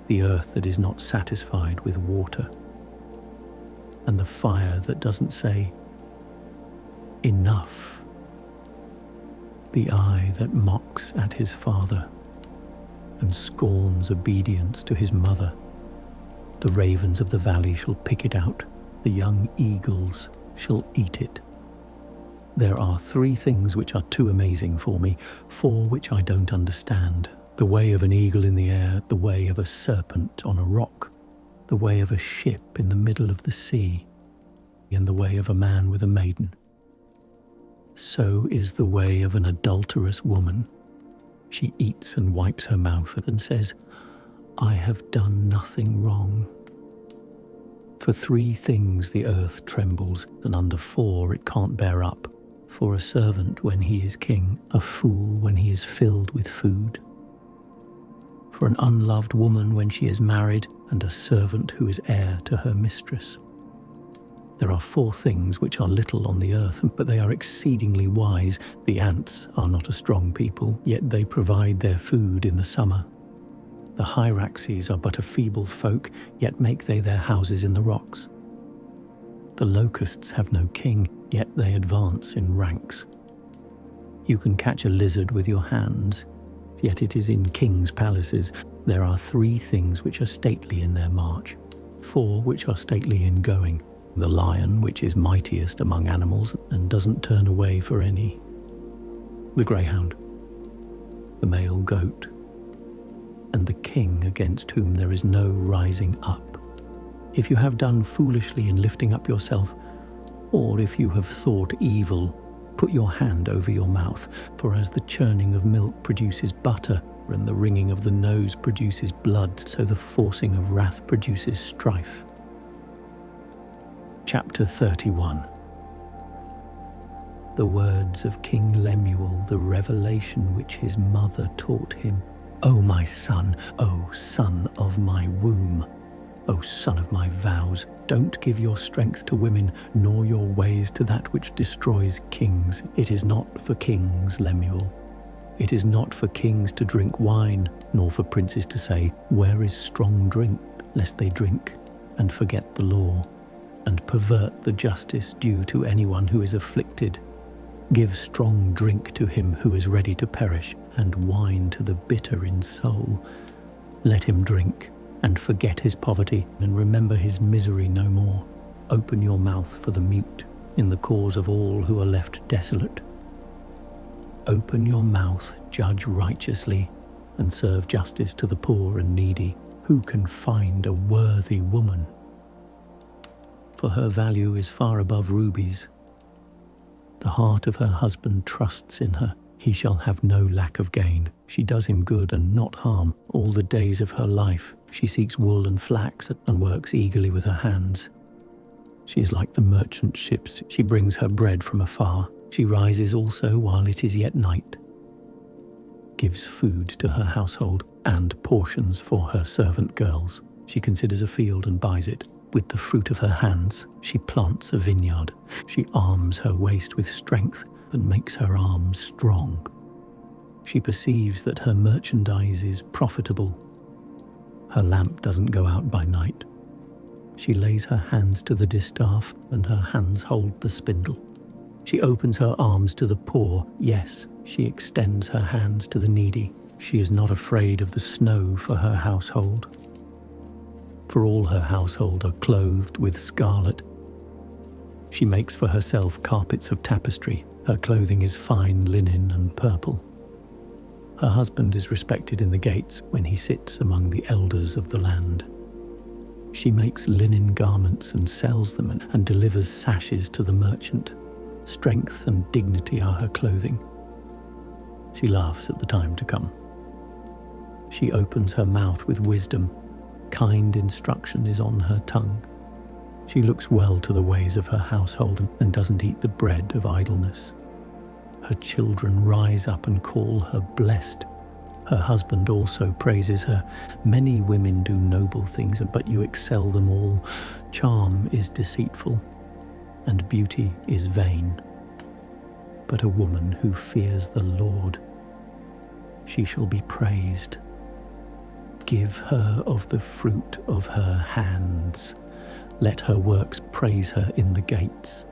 the earth that is not satisfied with water, and the fire that doesn't say, enough. The eye that mocks at his father and scorns obedience to his mother. The ravens of the valley shall pick it out, the young eagles shall eat it. There are 3 things which are too amazing for me, 4 which I don't understand. The way of an eagle in the air, the way of a serpent on a rock, the way of a ship in the middle of the sea, and the way of a man with a maiden. So is the way of an adulterous woman. She eats and wipes her mouth and says, I have done nothing wrong. For 3 things the earth trembles, and under 4 it can't bear up. For a servant when he is king, a fool when he is filled with food. For an unloved woman when she is married, and a servant who is heir to her mistress. There are 4 things which are little on the earth, but they are exceedingly wise. The ants are not a strong people, yet they provide their food in the summer. The hyraxes are but a feeble folk, yet make they their houses in the rocks. The locusts have no king, yet they advance in ranks. You can catch a lizard with your hands, yet it is in kings' palaces. There are 3 things which are stately in their march, 4 which are stately in going. The lion, which is mightiest among animals and doesn't turn away for any. The greyhound, the male goat, and the king against whom there is no rising up. If you have done foolishly in lifting up yourself, or if you have thought evil, put your hand over your mouth, for as the churning of milk produces butter, and the wringing of the nose produces blood, so the forcing of wrath produces strife. Chapter 31. The words of King Lemuel, the revelation which his mother taught him. O my son, O son of my womb, O son of my vows, don't give your strength to women, nor your ways to that which destroys kings. It is not for kings, Lemuel. It is not for kings to drink wine, nor for princes to say, where is strong drink, lest they drink and forget the law, and pervert the justice due to anyone who is afflicted. Give strong drink to him who is ready to perish, and wine to the bitter in soul. Let him drink, and forget his poverty, and remember his misery no more. Open your mouth for the mute, in the cause of all who are left desolate. Open your mouth, judge righteously, and serve justice to the poor and needy. Who can find a worthy woman? For her value is far above rubies. The heart of her husband trusts in her. He shall have no lack of gain. She does him good and not harm all the days of her life. She seeks wool and flax and works eagerly with her hands. She is like the merchant ships. She brings her bread from afar. She rises also while it is yet night. Gives food to her household and portions for her servant girls. She considers a field and buys it. With the fruit of her hands, she plants a vineyard. She arms her waist with strength and makes her arms strong. She perceives that her merchandise is profitable. Her lamp doesn't go out by night. She lays her hands to the distaff, and her hands hold the spindle. She opens her arms to the poor. Yes, she extends her hands to the needy. She is not afraid of the snow for her household. For all her household are clothed with scarlet. She makes for herself carpets of tapestry. Her clothing is fine linen and purple. Her husband is respected in the gates when he sits among the elders of the land. She makes linen garments and sells them and delivers sashes to the merchant. Strength and dignity are her clothing. She laughs at the time to come. She opens her mouth with wisdom. Kind instruction is on her tongue. She looks well to the ways of her household and doesn't eat the bread of idleness. Her children rise up and call her blessed. Her husband also praises her. Many women do noble things, but you excel them all. Charm is deceitful, and beauty is vain. But a woman who fears the Lord, she shall be praised. Give her of the fruit of her hands. Let her works praise her in the gates.